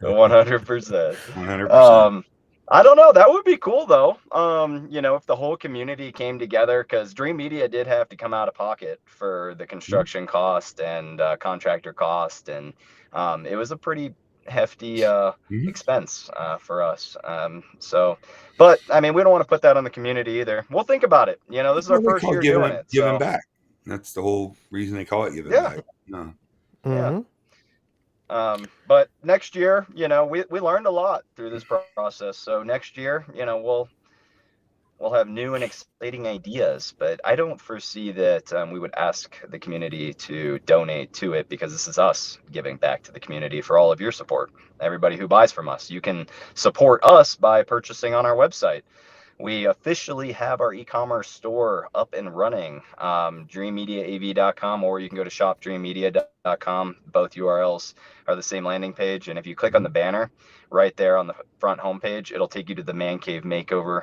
100%. 100%. I don't know. That would be cool though. If the whole community came together, because Dream Media did have to come out of pocket for the construction cost and contractor cost, and it was a pretty hefty Mm-hmm. expense for us. But I mean, we don't want to put that on the community either. We'll think about it. This That's is our what they first call year doing giving it, giving so back. That's the whole reason they call it giving yeah, back. No. yeah. Hmm. But next year, we learned a lot through this process. So next year, we'll have new and exciting ideas. But I don't foresee that we would ask the community to donate to it, because this is us giving back to the community for all of your support. Everybody who buys from us, you can support us by purchasing on our website. We officially have our e-commerce store up and running, dreammediaav.com, or you can go to shopdreammedia.com. Both URLs are the same landing page. And if you click on the banner right there on the front homepage, it'll take you to the Man Cave Makeover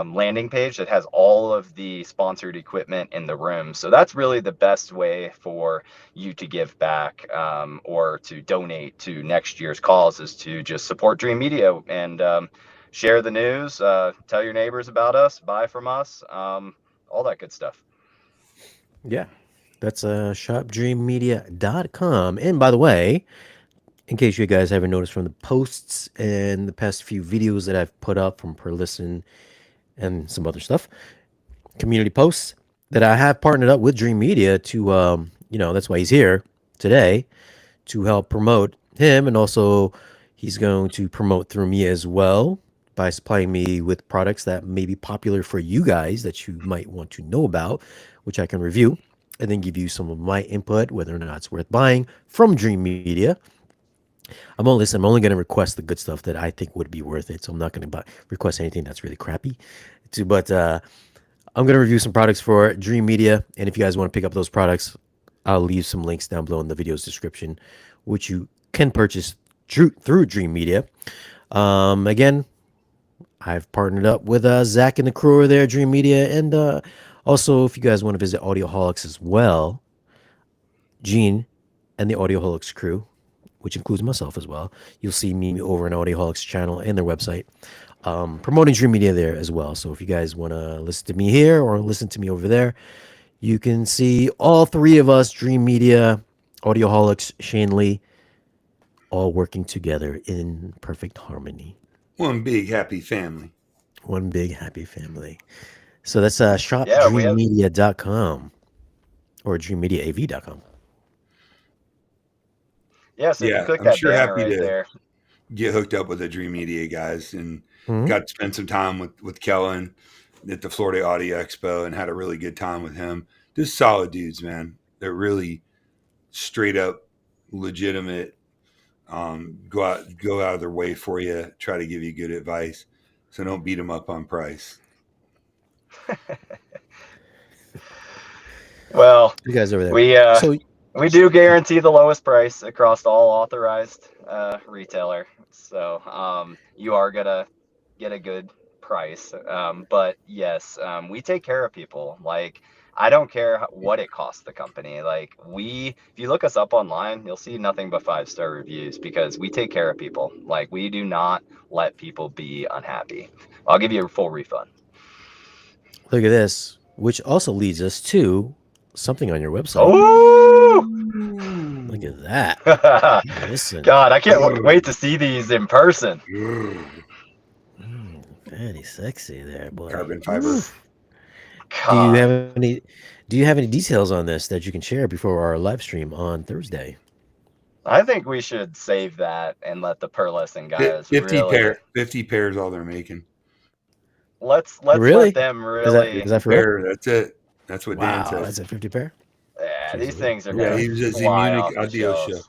landing page that has all of the sponsored equipment in the room. So that's really the best way for you to give back, or to donate to next year's cause, is to just support Dream Media and share the news, tell your neighbors about us, buy from us, all that good stuff. Yeah. That's shopdreammedia.com. And by the way, in case you guys haven't noticed from the posts and the past few videos that I've put up from Perlisten and some other stuff, community posts, that I have partnered up with Dream Media to, that's why he's here today, to help promote him. And also, he's going to promote through me as well by supplying me with products that may be popular for you guys that you might want to know about, which I can review and then give you some of my input, whether or not it's worth buying from Dream Media. I'm only going to request the good stuff that I think would be worth it. So I'm not going to request anything that's really crappy. But I'm going to review some products for Dream Media. And if you guys want to pick up those products, I'll leave some links down below in the video's description, which you can purchase through Dream Media. Again, I've partnered up with Zack and the crew over there, Dream Media. And also, if you guys want to visit Audioholics as well, Gene and the Audioholics crew, which includes myself as well, you'll see me over on Audioholics channel and their website, promoting Dream Media there as well. So if you guys want to listen to me here or listen to me over there, You can see all three of us, Dream Media, Audioholics, Shane Lee, all working together in perfect harmony. One big happy family. One big happy family. So that's Yeah, we have. shopdreammedia.com or dreammediaav.com. Yeah, so if you Yeah, click I'm that sure banner happy right to there, get hooked up with the Dream Media guys and Mhm. got to spend some time with Kellen at the Florida Audio Expo and had a really good time with him. Just solid dudes, man. They're really straight up legitimate. Go out of their way for you, try to give you good advice. So don't beat them up on price. well, You guys over there. we So we do guarantee the lowest price across all authorized retailer. So you are gonna get a good price. But yes, we take care of people. Like I don't care what it costs the company. Like if you look us up online, you'll see nothing but 5-star reviews because we take care of people. Like we do not let people be unhappy. I'll give you a full refund. look at this, which also leads us to something on your website. Oh, Look at that. Listen. God, I can't wait to see these in person. Very sexy there, boy. Carbon fiber. Do you God, have any details on this that you can share before our live stream on Thursday? I think we should save that and let the Perlisten guys 50 really. 50 pairs all they're making. Let's Really? let them Is that really. for real? Pair, that's it. That's what Dan Wow, said. that's a 50 pair. Yeah, Jeez these Louise. things are Yeah, gonna he was at the fly Munich off the Audio Show. shelves.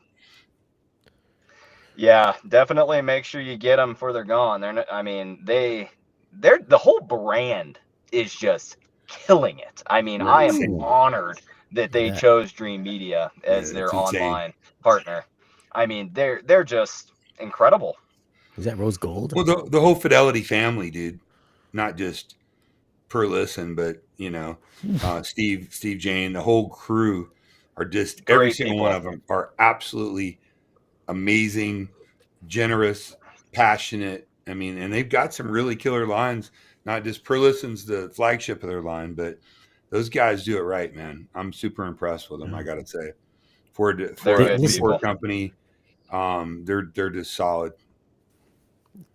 Yeah, definitely make sure you get them before they're gone. They're not, I mean, they're the whole brand is just killing it. I mean, Yeah, I am insane. honored that they Yeah. chose Dream Media as Yeah, their that's insane. online partner. I mean, they're just incredible. Is that rose gold? Well, the whole Fidelity family, dude, not just Perlisten, but Steve Jane, the whole crew are just every Great single people. one of them are absolutely amazing, generous, passionate. I mean, and they've got some really killer lines. Not just Perlisten's the flagship of their line, but those guys do it right, man. I'm super impressed with them. I got to say, for They're a good D4 people. company, they're just solid.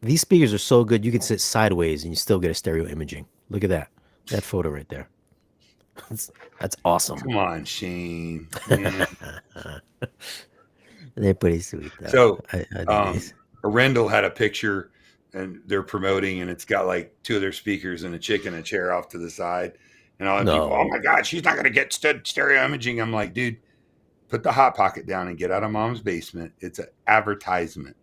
These speakers are so good you can sit sideways and you still get a stereo imaging. Look at that. That photo right there. That's awesome. Come on, Shane. Man. They're pretty sweet though. So, I dig these. Arendelle had a picture and they're promoting, and it's got like two of their speakers and a chick in a chair off to the side. And all the people, oh my God, she's not going to get stereo imaging. I'm like, dude, put the Hot Pocket down and get out of mom's basement. It's an advertisement.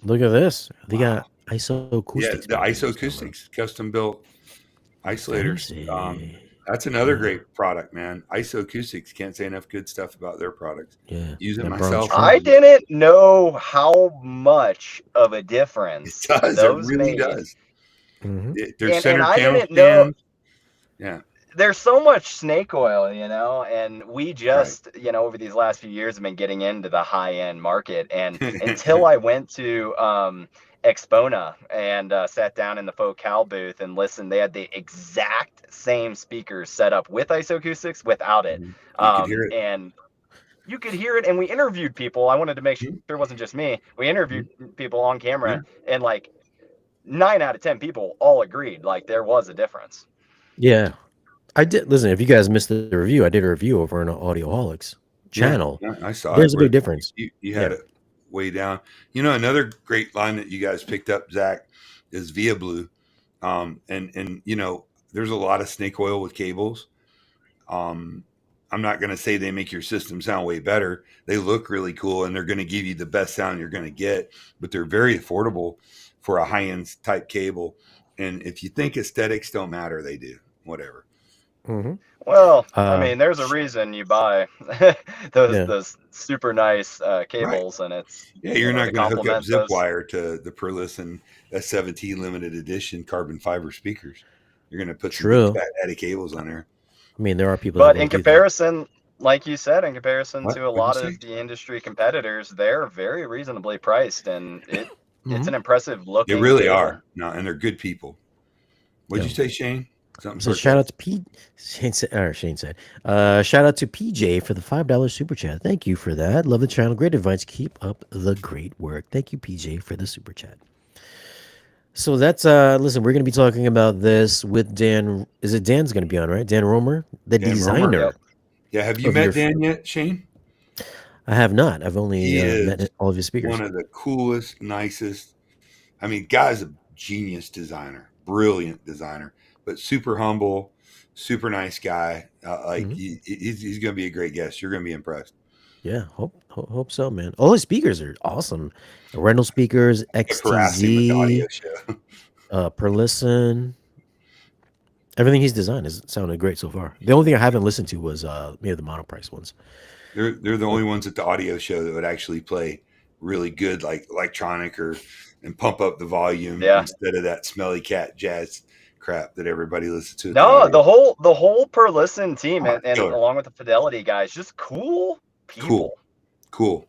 Look at this. They got ISO acoustics. Yeah, the ISO Acoustics, custom built isolators. Fancy. That's another great product, man. ISO Acoustics, can't say enough good stuff about their products. Yeah. Use it That bronze myself. trim. I didn't know how much of a difference It does. those It really made. does. Mhm. They're And center I channel didn't know. stands. Yeah. There's so much snake oil, and we just, over these last few years have been getting into the high end market. And until I went to Expona and sat down in the Focal booth and listened, they had the exact same speakers set up with Isocoustics, without it. You could hear it. And you could hear it. And we interviewed people. I wanted to make sure it wasn't just me. We interviewed people on camera, and like 9 out of 10 people all agreed, like there was a difference. Yeah. I did. Listen, if you guys missed the review, I did a review over on Audioholics channel. Yeah, I saw There's it. a big difference. You had it way down. Another great line that you guys picked up, Zach, is Via Blue. And there's a lot of snake oil with cables. I'm not going to say they make your system sound way better. They look really cool and they're going to give you the best sound you're going to get, but they're very affordable for a high-end type cable. And if you think aesthetics don't matter, they do. Whatever. Mm-hmm. Well, I mean, there's a reason you buy those super nice cables, and it's you're not going to hook up zip those. wire to the Perlisten S17 limited edition carbon fiber speakers. You're going to put some fat heady cables on there. I mean, there are people. But in comparison, like you said, in comparison to a lot of the industry competitors, they're very reasonably priced, and it's an impressive looking. They really are. No, and they're good people. What'd you say, Shane? Something So for shout out to Shane said, shout out to PJ for the $5 super chat. Thank you for that. Love the channel. Great advice. Keep up the great work. Thank you, PJ, for the super chat. So that's listen, we're gonna be talking about this with Dan. Is it Dan's gonna be on, right? Dan Romer, the Dan Romer. designer. Yep. Yeah, have you of met your- Dan yet, Shane? I have not. I've only He is met all of his speakers. one of the coolest, nicest. I mean, guy's a genius designer, brilliant designer, but super humble, super nice guy. He's going to be a great guest. You're going to be impressed. Yeah, hope so, man. All his speakers are awesome. Rental speakers, Harassed him with the audio XTZ, show. Perlisten. Everything he's designed has sounded great so far. The only thing I haven't listened to was maybe the monoprice ones. They're the only ones at the audio show that would actually play really good, like electronic and pump up the volume instead of that smelly cat jazz crap that everybody listens to. No, the whole Perlisten team and killer. along with the Fidelity guys, just cool people. Cool.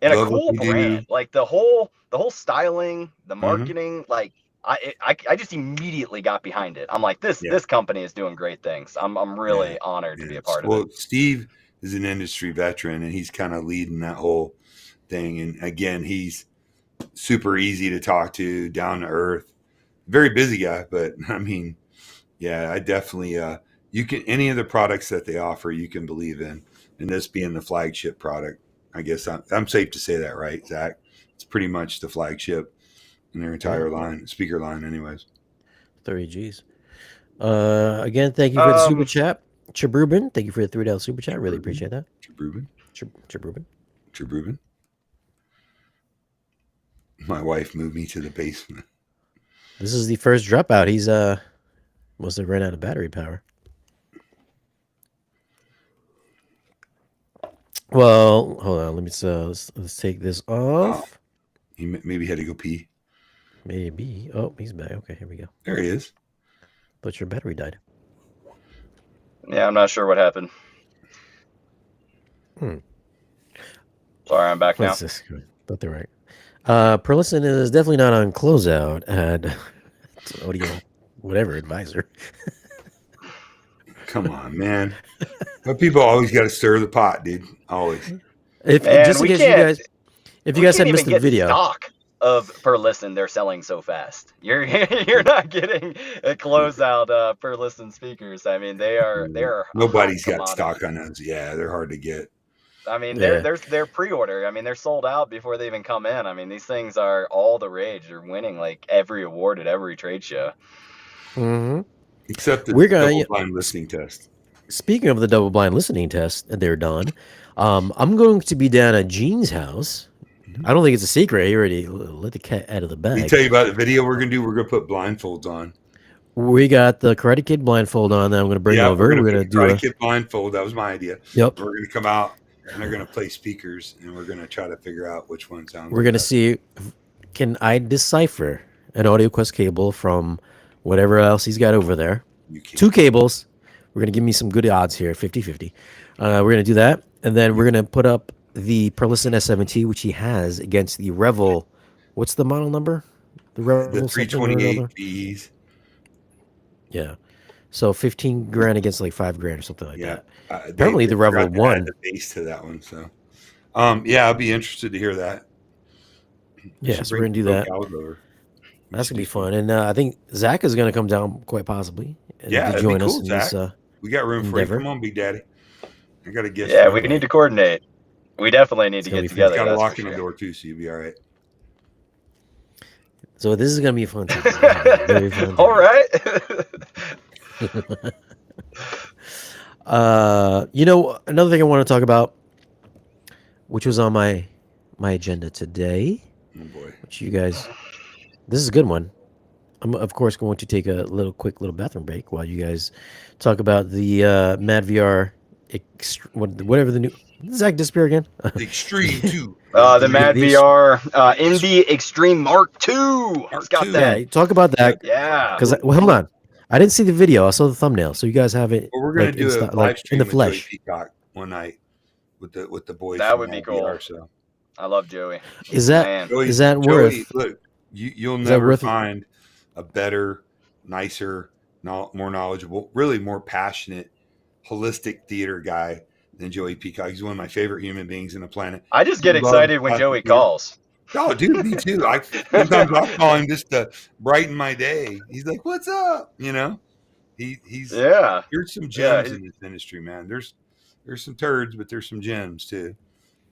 And Love a cool brand. Like the whole styling, the marketing, like I just immediately got behind it. I'm like, this company is doing great things. I'm really honored to be a part of it. Well, Steve is an industry veteran and he's kind of leading that whole thing. And again, he's super easy to talk to, down to earth, very busy guy. But I mean, yeah, I definitely, you can, any of the products that they offer, you can believe in. And this being the flagship product, I guess I'm safe to say that, right, Zach? It's pretty much the flagship in their entire speaker line anyways. 30 G's. Again, thank you for the super chat. Chabrubin, thank you for the $3 super chat. Really appreciate that. Chabrubin. My wife moved me to the basement. This is the first dropout. He's must have ran out of battery power. Well, hold on. Let me let's take this off. He maybe had to go pee. Maybe. Oh, he's back. Okay, here we go. There he is. But your battery died. Yeah, I'm not sure what happened. Sorry, I'm back now. This? Thought they're right. Perlisten is definitely not on closeout at audio, whatever advisor. Come on, man. But people always got to stir the pot, dude. Always. If you guys had missed the video. Stock of Perlisten, they're selling so fast. You're not getting a closeout Perlisten speakers. I mean, they're nobody's got stock on those. Yeah, they're hard to get. I mean, they're pre-order. I mean, they're sold out before they even come in. I mean, these things are all the rage. They're winning like every award at every trade show. Mm-hmm. Except the double blind listening test. Speaking of the double blind listening test, they're done. I'm going to be down at Gene's house. I don't think it's a secret. He already let the cat out of the bag. Let me tell you about the video we're going to do. We're going to put blindfolds on. We got the Karate Kid blindfold on that I'm going to bring over. We're going to do Karate Kid blindfold. That was my idea. Yep. We're going to come out and they're going to play speakers and we're going to try to figure out which one sounds. We're going to see, can I decipher an AudioQuest cable from whatever else he's got over there? Two cables. We're going to give me some good odds here, 50-50. We're going to do that. And then we're going to put up the Perlisten S7T, which he has, against the Revel. What's the model number? The Revel 328 Bs. Yeah. So 15 grand against like 5 grand or something like that. Apparently the Revel won. The base to that one. So, I'll be interested to hear that. Yeah, so we're going to do that. That's going to be fun. And I think Zack is going to come down quite possibly. To join us. In this, we got room for you. Come on, Big Daddy. I got a gift. Yeah, we need to coordinate. We definitely need to get together. Got a lock in the door too, so you'll be all right. So this is gonna be fun too. Very fun. All right. Another thing I want to talk about, which was on my agenda today. Oh boy. Which you guys, this is a good one. I'm of course going to take a quick little bathroom break while you guys talk about the MadVR whatever the new Zack disappear again. The Extreme 2. The MadVR Envy Extreme Mark II. It's got that. Yeah, talk about that. Yeah. Because hold on, I didn't see the video. I saw the thumbnail. So you guys have it. Well, we're gonna do a live stream in the flesh Peacock one night with the boys. That would be cool. MadVR, so. I love Joey. Is that worth? Look, you'll never find a better, nicer, more knowledgeable, really more passionate, holistic theater guy than Joey Peacock. He's one of my favorite human beings on the planet. I just He get loves excited when classic Joey theater. calls. Oh, dude, me too. Sometimes I'll call him just to brighten my day. He's like, "What's up?" You know. He's Yeah. there's some Yeah, gems in this industry, man. There's some turds, but there's some gems too.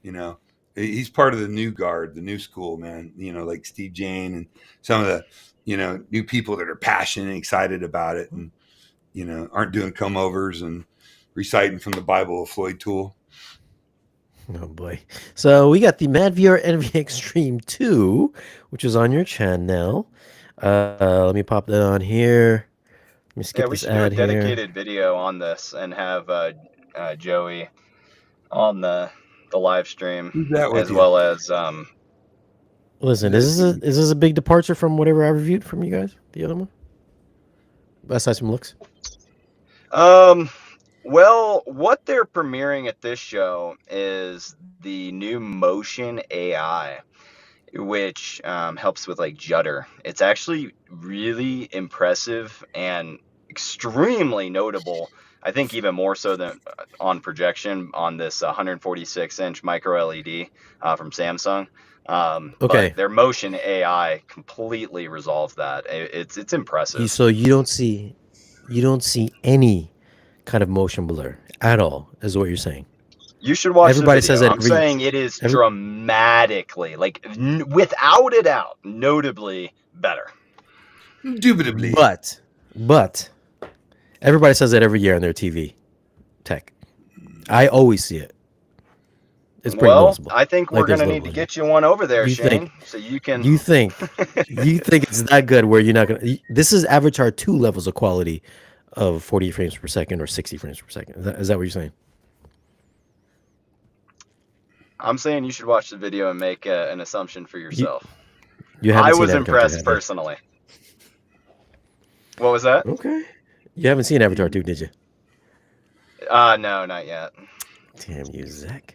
You know, he's part of the new guard, the new school, man. You know, like Steve Jane and some of the new people that are passionate and excited about it, and aren't doing come overs and reciting from the Bible of Floyd Toole. Oh boy. So we got the MadVR Envy Extreme 2, which is on your channel. Let me pop that on here. Let me skip we this should do a ad here. dedicated video on this and have Joey on the live stream, Who's that with as you? well as Listen, is this a big departure from whatever I reviewed from you guys? The other one? Besides from looks? well, what they're premiering at this show is the new motion AI, which helps with like judder. It's actually really impressive and extremely notable. I think even more so than on projection on this 146-inch micro LED from Samsung. Okay. But their motion AI completely resolves that. It's impressive. So you don't see any kind of motion blur at all, is what you're saying. You should watch Everybody the video. says that I'm saying it is dramatically, like without a doubt, notably better. Indubitably. But everybody says that every year on their TV tech. I always see it. It's pretty noticeable. I think we're gonna need to get you one over there, Shane, so you can. You think it's that good where you're not gonna? This is Avatar 2 levels of quality of 40 frames per second or 60 frames per second. Is that what you're saying? I'm saying you should watch the video and make an assumption for yourself. I was impressed personally. What was that? Okay. You haven't seen Avatar 2, did you? No, not yet. Damn you, Zack.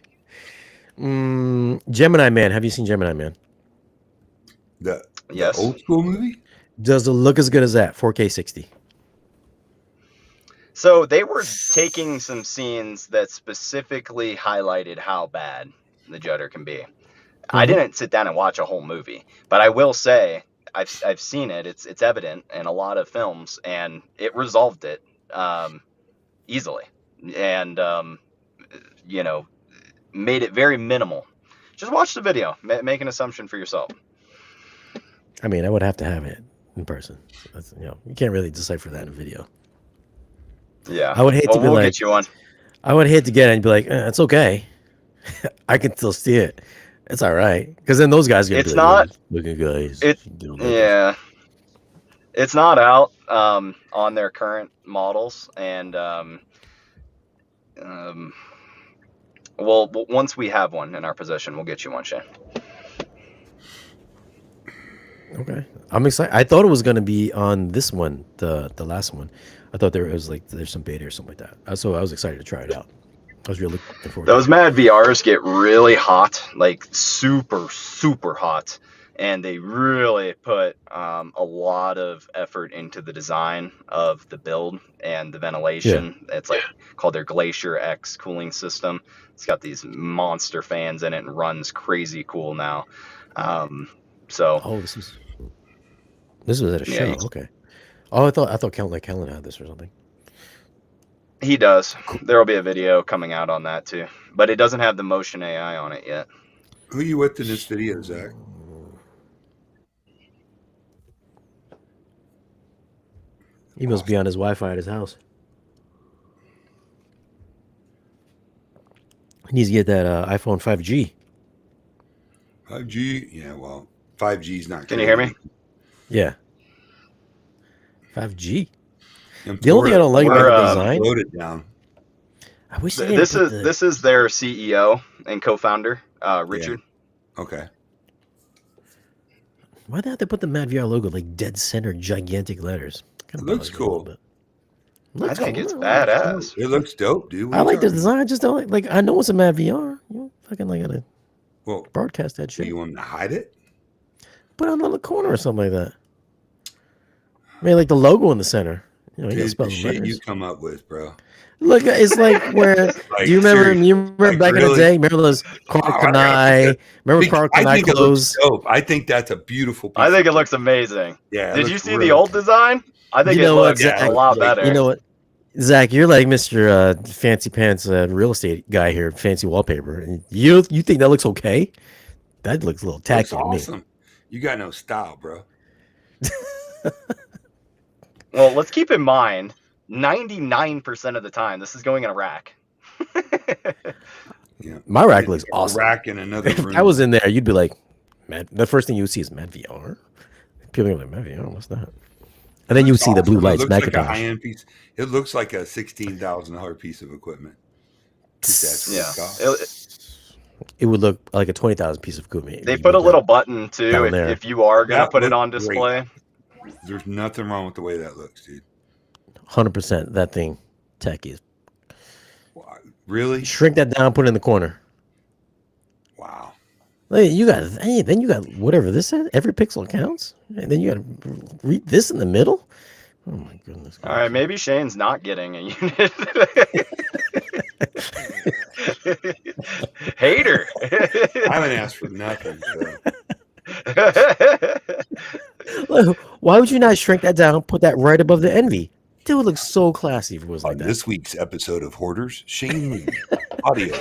Gemini Man. Have you seen Gemini Man? The Yes. old school movie? Does it look as good as that? 4K 60. So they were taking some scenes that specifically highlighted how bad the judder can be. I didn't sit down and watch a whole movie, but I will say I've seen it. It's evident in a lot of films, and it resolved it easily, and made it very minimal. Just watch the video. Make an assumption for yourself. I mean, I would have to have it in person. That's, you can't really decipher that in video. Yeah, I would hate to be we'll like, get you one. I would hate to get it and be like, it's okay. I can still see it. It's all right. Because then those guys get. It's not looking good. Yeah, it's not out on their current models, and well, once we have one in our possession, we'll get you one, Shane. Okay, I'm excited. I thought it was gonna be on this one, the last one. I thought there's some beta or something like that. So I was excited to try it out. I was really looking forward. Those MadVRs get really hot, like super, super hot, and they really put a lot of effort into the design of the build and the ventilation. Yeah. It's like called their Glacier X cooling system. It's got these monster fans in it and runs crazy cool now. This was at a show. Okay. Oh, I thought Kellen had this or something. He does. There will be a video coming out on that too, but it doesn't have the motion AI on it yet. Who are you with in this video, Zach? He must be on his Wi-Fi at his house. He needs to get that iPhone 5G. 5G? Yeah, well, 5G's not. Can you hear me? Yeah. 5G. The only thing I don't like about the design. Load it down. I wish this is their CEO and co-founder, Richard. Yeah. Okay. Why they have to put the MadVR logo like dead center, gigantic letters? It looks cool. I think it's badass. It looks dope, dude. I like the design. I just don't like. I know it's a MadVR. You fucking like gotta broadcast that shit. You want to hide it? Put it on the corner or something like that. I mean, like the logo in the center. You know, you got Dude, the spelling shit you letters. come up with, bro. Look, it's like where. Like, Do you remember? seriously, You remember like, back in the really? day? Remember those Carl Kanai? Remember Carl I Kanai think it looks clothes? dope. I think that's a beautiful piece. I think of it looks amazing. Yeah, it Did you looks see really the old cool. design? I think You it know what, looks Zach? a lot Like, better. You know what, Zach? You're like Mr. Fancy Pants real estate guy here, fancy wallpaper. And you think that looks okay? That looks a little Looks tacky to me. awesome. You got no style, bro. Well, let's keep in mind, 99% of the time, this is going in a rack. Yeah, My rack And looks a awesome. rack in another If room. I was in there, you'd be like, man, the first thing you would see is MadVR. People are like, MadVR, what's that? And then you would see the blue Awesome. It lights, looks like a Macintosh. high-end piece. It looks like a $16,000 piece of equipment. That's what Yeah. it costs. It would look like a 20,000 piece of equipment. They put a little button, too, down there. if you are going to That put it looks on great. display. There's nothing wrong with the way that looks, dude. 100% that thing, tacky. Wow. Really? Shrink that down, put it in the corner. Wow. Hey, then you got whatever this is. Every pixel counts. And then you got to read this in the middle. Oh my goodness. All right, maybe Shane's not getting a unit. Hater. I haven't asked for nothing. So. Look, why would you not shrink that down, put that right above the Envy? Dude, it looks so classy if it was like On that. this week's episode of Hoarders, Shane Lee, audio.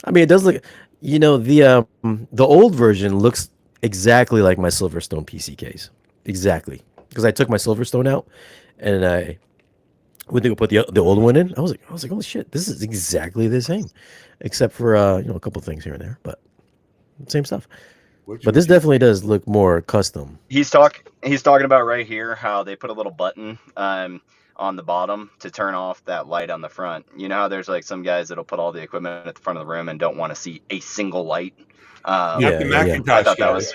I mean, it does look. You know, the old version looks exactly like my Silverstone PC case, exactly. Because I took my Silverstone out, and I went to go put the old one in. I was like, holy shit, this is exactly the same, except for a couple things here and there, but same stuff. But this definitely does look more custom. He's talking about right here how they put a little button on the bottom to turn off that light on the front. You know how there's like some guys that'll put all the equipment at the front of the room and don't want to see a single light. Not the Macintosh I thought that was.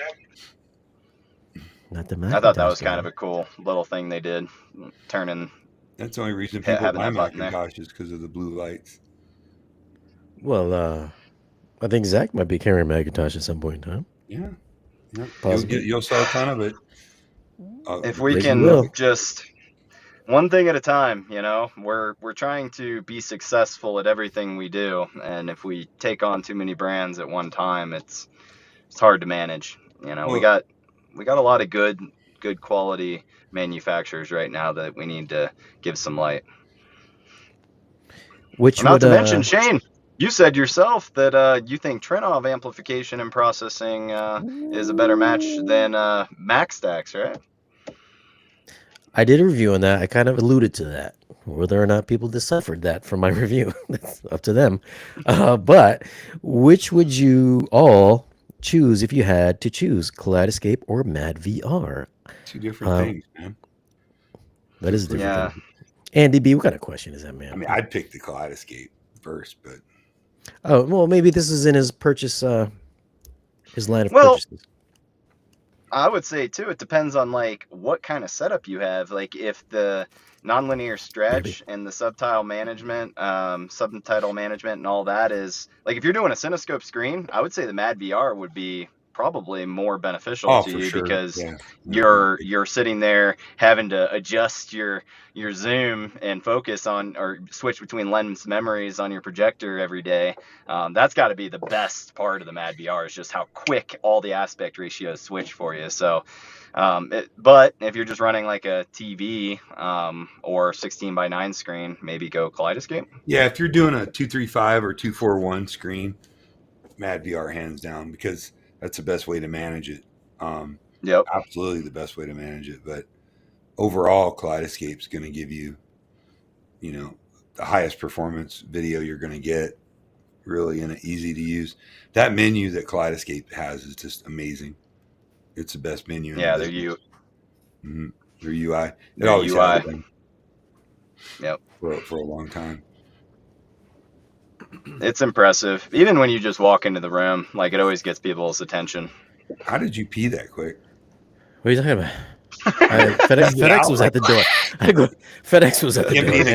Not the I Macintosh thought that was guy. kind of a cool little thing they did, turning. That's the only reason people having buy that button there. Macintosh is because of the blue lights. Well, I think Zach might be carrying Macintosh at some point in time. Yeah. Possibly. You'll sell a ton of it. If we Yes, you can will. just one thing at a time, we're trying to be successful at everything we do, and if we take on too many brands at one time, it's hard to manage. We got a lot of good quality manufacturers right now that we need to give some light. Which Not would to mention, Shane, you said yourself that you think Trinov amplification and processing is a better match than MaxStacks, right? I did a review on that. I kind of alluded to that. Whether or not people deciphered that from my review, that's up to them. But which would you all choose if you had to choose, Kaleidoscape or MadVR? Two different things, man. That is a different Yeah. thing. Andy B, what kind of question is that, man? I mean, I'd pick the Kaleidoscape first, but Oh, well, maybe this is in his purchase, his line of Well, purchases. I would say too, it depends on like what kind of setup you have. Like if the nonlinear stretch and the subtitle management and all that is like if you're doing a Cinescope screen, I would say the MadVR would be probably more beneficial to for you sure. because Yeah. you're sitting there having to adjust your zoom and focus on or switch between lens memories on your projector every day. That's got to be the best part of the MadVR is just how quick all the aspect ratios switch for you. So but if you're just running like a TV or 16:9 screen, maybe go Kaleidoscape. Yeah, if you're doing a 235 or 241 screen, MadVR hands down because that's the best way to manage it. Yep. Absolutely the best way to manage it. But overall, Kaleidoscape's going to give you, the highest performance video you're going to get, really, and easy to use. That menu that Kaleidoscape has is just amazing. It's the best menu. Yeah, their UI. It Their always UI. has been. Yep. For a long time. It's impressive. Even when you just walk into the room, like it always gets people's attention. How did you pee that quick? What are you talking about? FedEx was at the door. FedEx was at the door. Empty the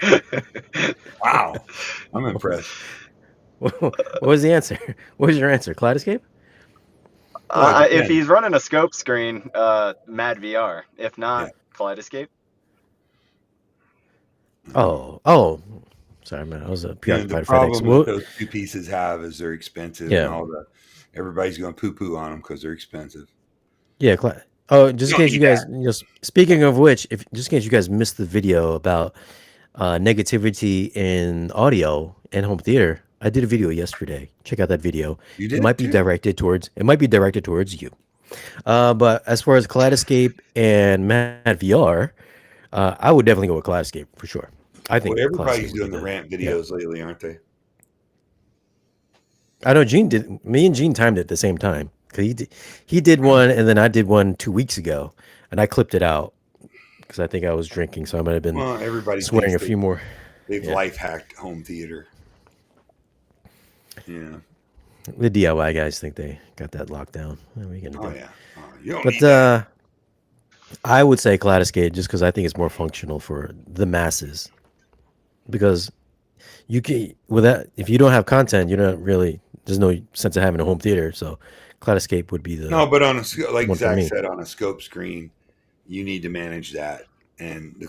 man. can? Wow. I'm impressed. What was the answer? What was your answer? Kaleidoscape? Well, it If depends. he's running a scope screen, MadVR. If not, Yeah. Kaleidoscape. Oh, sorry, man. I was The preoccupied FedEx. problem that Well, those two pieces have is they're expensive, and yeah, everybody's going poo poo on them because they're expensive. yeah. Oh, just You in don't case you need guys, that. speaking of which, if just in case you guys missed the video about negativity in audio and home theater, I did a video yesterday. Check out that video. You It did might be too. directed towards you. But as far as Kaleidoscape and Mad VR, I would definitely go with Kaleidoscape for sure. I Well, think everybody's Kaleidoscape would be doing the the rant yeah. videos lately, aren't they? I know Gene did. Me and Gene timed it at the same time because he did one and then I did one 2 weeks ago, and I clipped it out because I think I was drinking, so I might have been Well, everybody swearing thinks a few more. they've Yeah, life hacked home theater. Yeah. the DIY guys think they got that locked down. What are we gonna Oh do? yeah. You don't need But that. I would say Kaleidoscape just because I think it's more functional for the masses. Because you can with that, if you don't have content, you're not really. There's no sense of having a home theater. So Kaleidoscape would be No, the but like one for Zach me. said, on a scope screen, you need to manage that, and the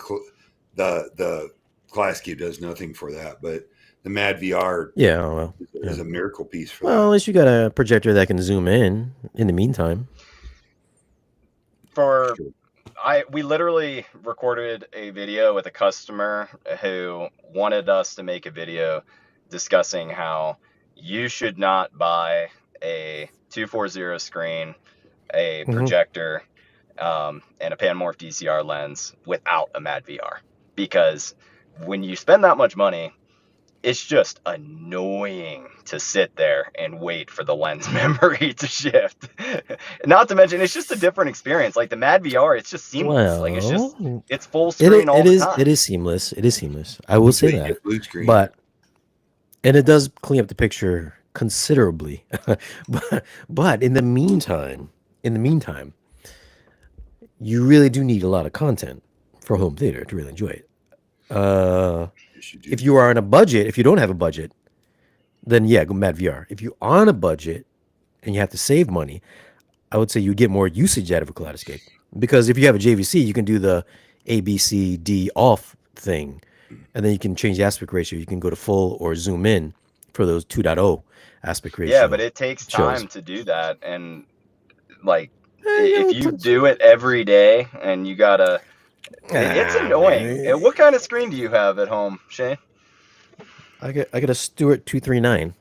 Kaleidoscape does nothing for that. But the Mad VR Yeah. Oh, well. is Yeah. a miracle piece for Well, at that. least you got a projector that can zoom in the meantime. For Sure. we literally recorded a video with a customer who wanted us to make a video discussing how you should not buy a 240 screen, a Hmm. projector, and a Panmorph DCR lens without a MadVR, because when you spend that much money, it's just annoying to sit there and wait for the lens memory to shift. Not to mention, it's just a different experience. Like the MadVR, it's just seamless. Like Well, it's full screen all the time. it is seamless. It is seamless. I will say Until you that. get blue screen. But and it does clean up the picture considerably. But in the meantime, you really do need a lot of content for home theater to really enjoy it. Yes, you do. If you are on a budget, if you don't have a budget, then yeah, go Mad VR. If you're on a budget and you have to save money, I would say you get more usage out of a Kaleidoscape. Because if you have a JVC, you can do the A, B, C, D off thing, and then you can change the aspect ratio. You can go to full or zoom in for those 2.0 aspect ratio. Yeah, but it takes shows. time to do that. And like, you know, if you do it every day and you gotta, it's annoying. man. What kind of screen do you have at home, Shane? I got a Stewart 239.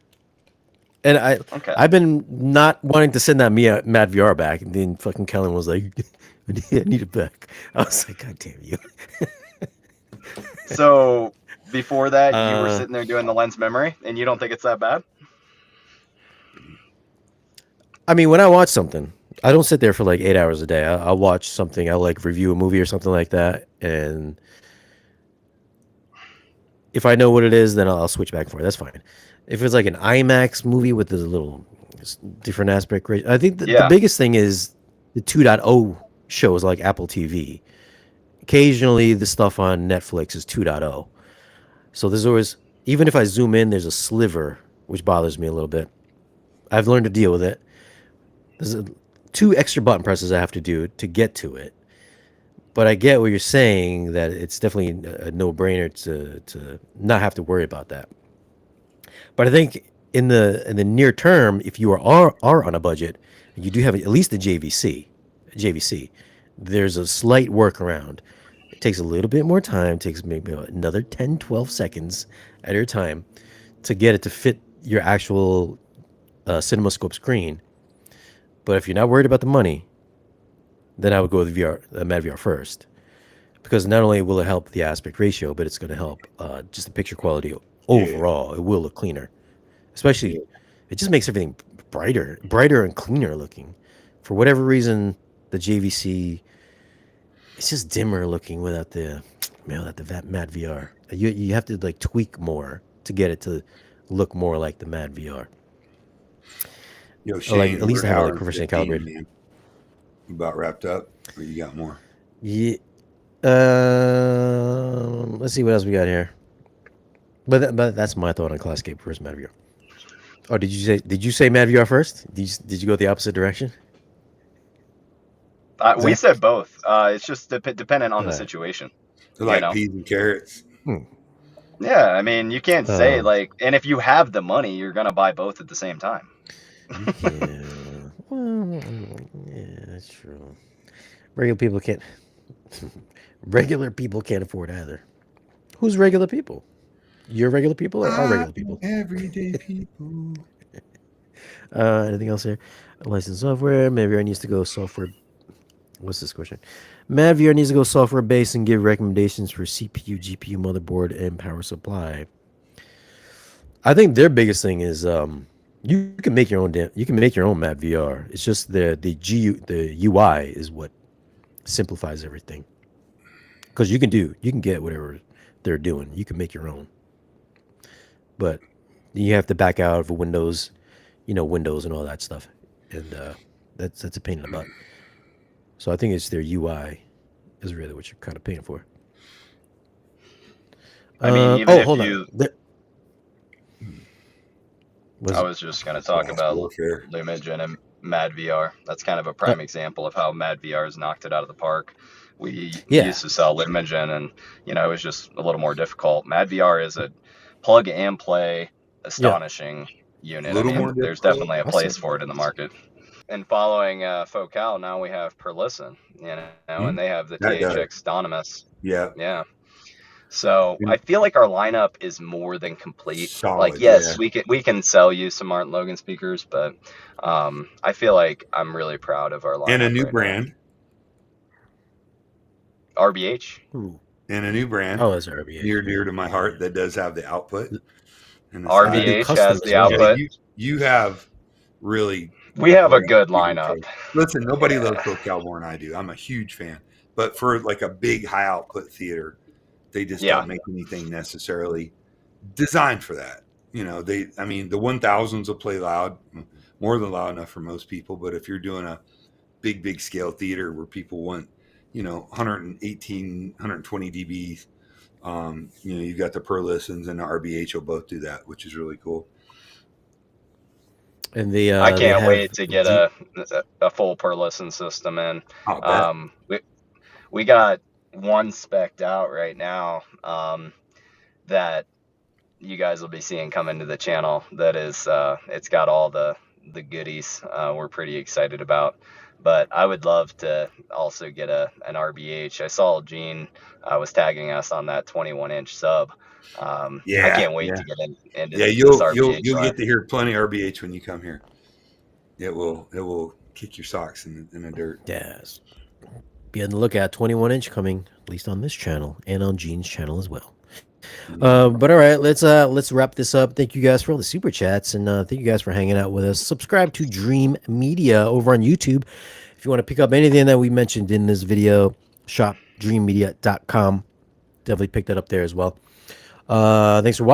And Okay. I've been not wanting to send that Mad VR back, and then fucking Kellen was like, "I need it back." I was like, "God damn you!" So before that, you were Uh, sitting there doing the lens memory, and you don't think it's that bad? I mean, when I watch something, I don't sit there for like 8 hours a day. I'll watch something. I'll like review a movie or something like that, and if I know what it is, then I'll switch back and forth. That's fine. If it's like an IMAX movie with a little different aspect ratio, I think the Yeah. biggest thing is the 2.0 shows like Apple TV. Occasionally, the stuff on Netflix is 2.0. So there's always, even if I zoom in, there's a sliver, which bothers me a little bit. I've learned to deal with it. There's 2 extra button presses I have to do to get to it. But I get what you're saying, that it's definitely a no-brainer to not have to worry about that. But I think in the near term, if you are on a budget, you do have at least a JVC. There's a slight workaround. It takes a little bit more time. It takes maybe another 10, 12 seconds at your time to get it to fit your actual CinemaScope screen. But if you're not worried about the money, then I would go with MadVR first, because not only will it help the aspect ratio, but it's going to help just the picture quality overall. It will look cleaner, especially it just makes everything brighter and cleaner looking. For whatever reason, the JVC, it's just dimmer looking without the MadVR. You have to like tweak more to get it to look more like the MadVR. Yo, Or Shane, like at least we're have it an like hour and professionally 15, calibrated. man. You about wrapped up, or you got more? Yeah. Let's see what else we got here. But that's my thought on Kaleidoscape versus MadVR. Oh, did you say MadVR first? Did you go the opposite direction? We Zack? said both. It's just dependent on the Right. situation. They're like know? peas and carrots. Yeah, I mean, you can't say like, and if you have the money, you're gonna buy both at the same time. Yeah. Well, yeah, that's true. Regular people can't. Regular people can't afford either. Who's regular people? You're regular people or are regular people? Everyday people. Anything else here? Licensed software. MadVR needs to go software. What's this question? MadVR needs to go software based and give recommendations for CPU, GPU, motherboard, and power supply. I think their biggest thing is you can make your own you can make your own MadVR. It's just the UI is what simplifies everything. Because you can get whatever they're doing. You can make your own, but you have to back out of Windows, Windows and all that stuff, and that's a pain in the butt. So I think it's their UI is really what you're kind of paying for. I mean, even if hold you, on. I was just gonna talk Class about warfare. Lumigen and MadVR. That's kind of a prime example of how MadVR has knocked it out of the park. We Yeah. used to sell Lumigen, and it was just a little more difficult. MadVR is a plug and play, astonishing unit. I Little mean, more there's difficult. definitely a place for it in the market. And following Focal, now we have Perlisten, and they have the That guy. THX Dynamis. Yeah. Yeah. So I feel like our lineup is more than complete. Solid, like, yes, yeah. we can sell you some Martin Logan speakers, but I feel like I'm really proud of our lineup. And a new right brand. now. RBH. Ooh. And a new brand. Oh, that's RBH. Near dear to my heart that does have the output. And RBH has the output. Yeah, you have really. We have a good lineup. Listen, nobody loves Focal more than I do. I'm a huge fan. But for like a big high output theater, they just don't make anything necessarily designed for that. The 1000s will play loud, more than loud enough for most people. But if you're doing a big scale theater where people want, 118, 120 dBs, you've got the Perlistens and the RBH will both do that, which is really cool. And I can't wait to get a full Perlisten system in. We got one spec'd out right now that you guys will be seeing come into the channel. That is, it's got all the goodies we're pretty excited about. But I would love to also get an RBH. I saw Gene was tagging us on that 21-inch sub. I can't wait to get into this RBH. You'll get to hear plenty of RBH when you come here. It will kick your socks in the dirt. Yes. Be on the lookout. 21-inch coming, at least on this channel and on Gene's channel as well. But all right, let's wrap this up. Thank you guys for all the super chats, and thank you guys for hanging out with us. Subscribe to Dream Media over on YouTube if you want to pick up anything that we mentioned in this video. Shop dreammedia.com. Definitely pick that up there as well. Thanks for watching.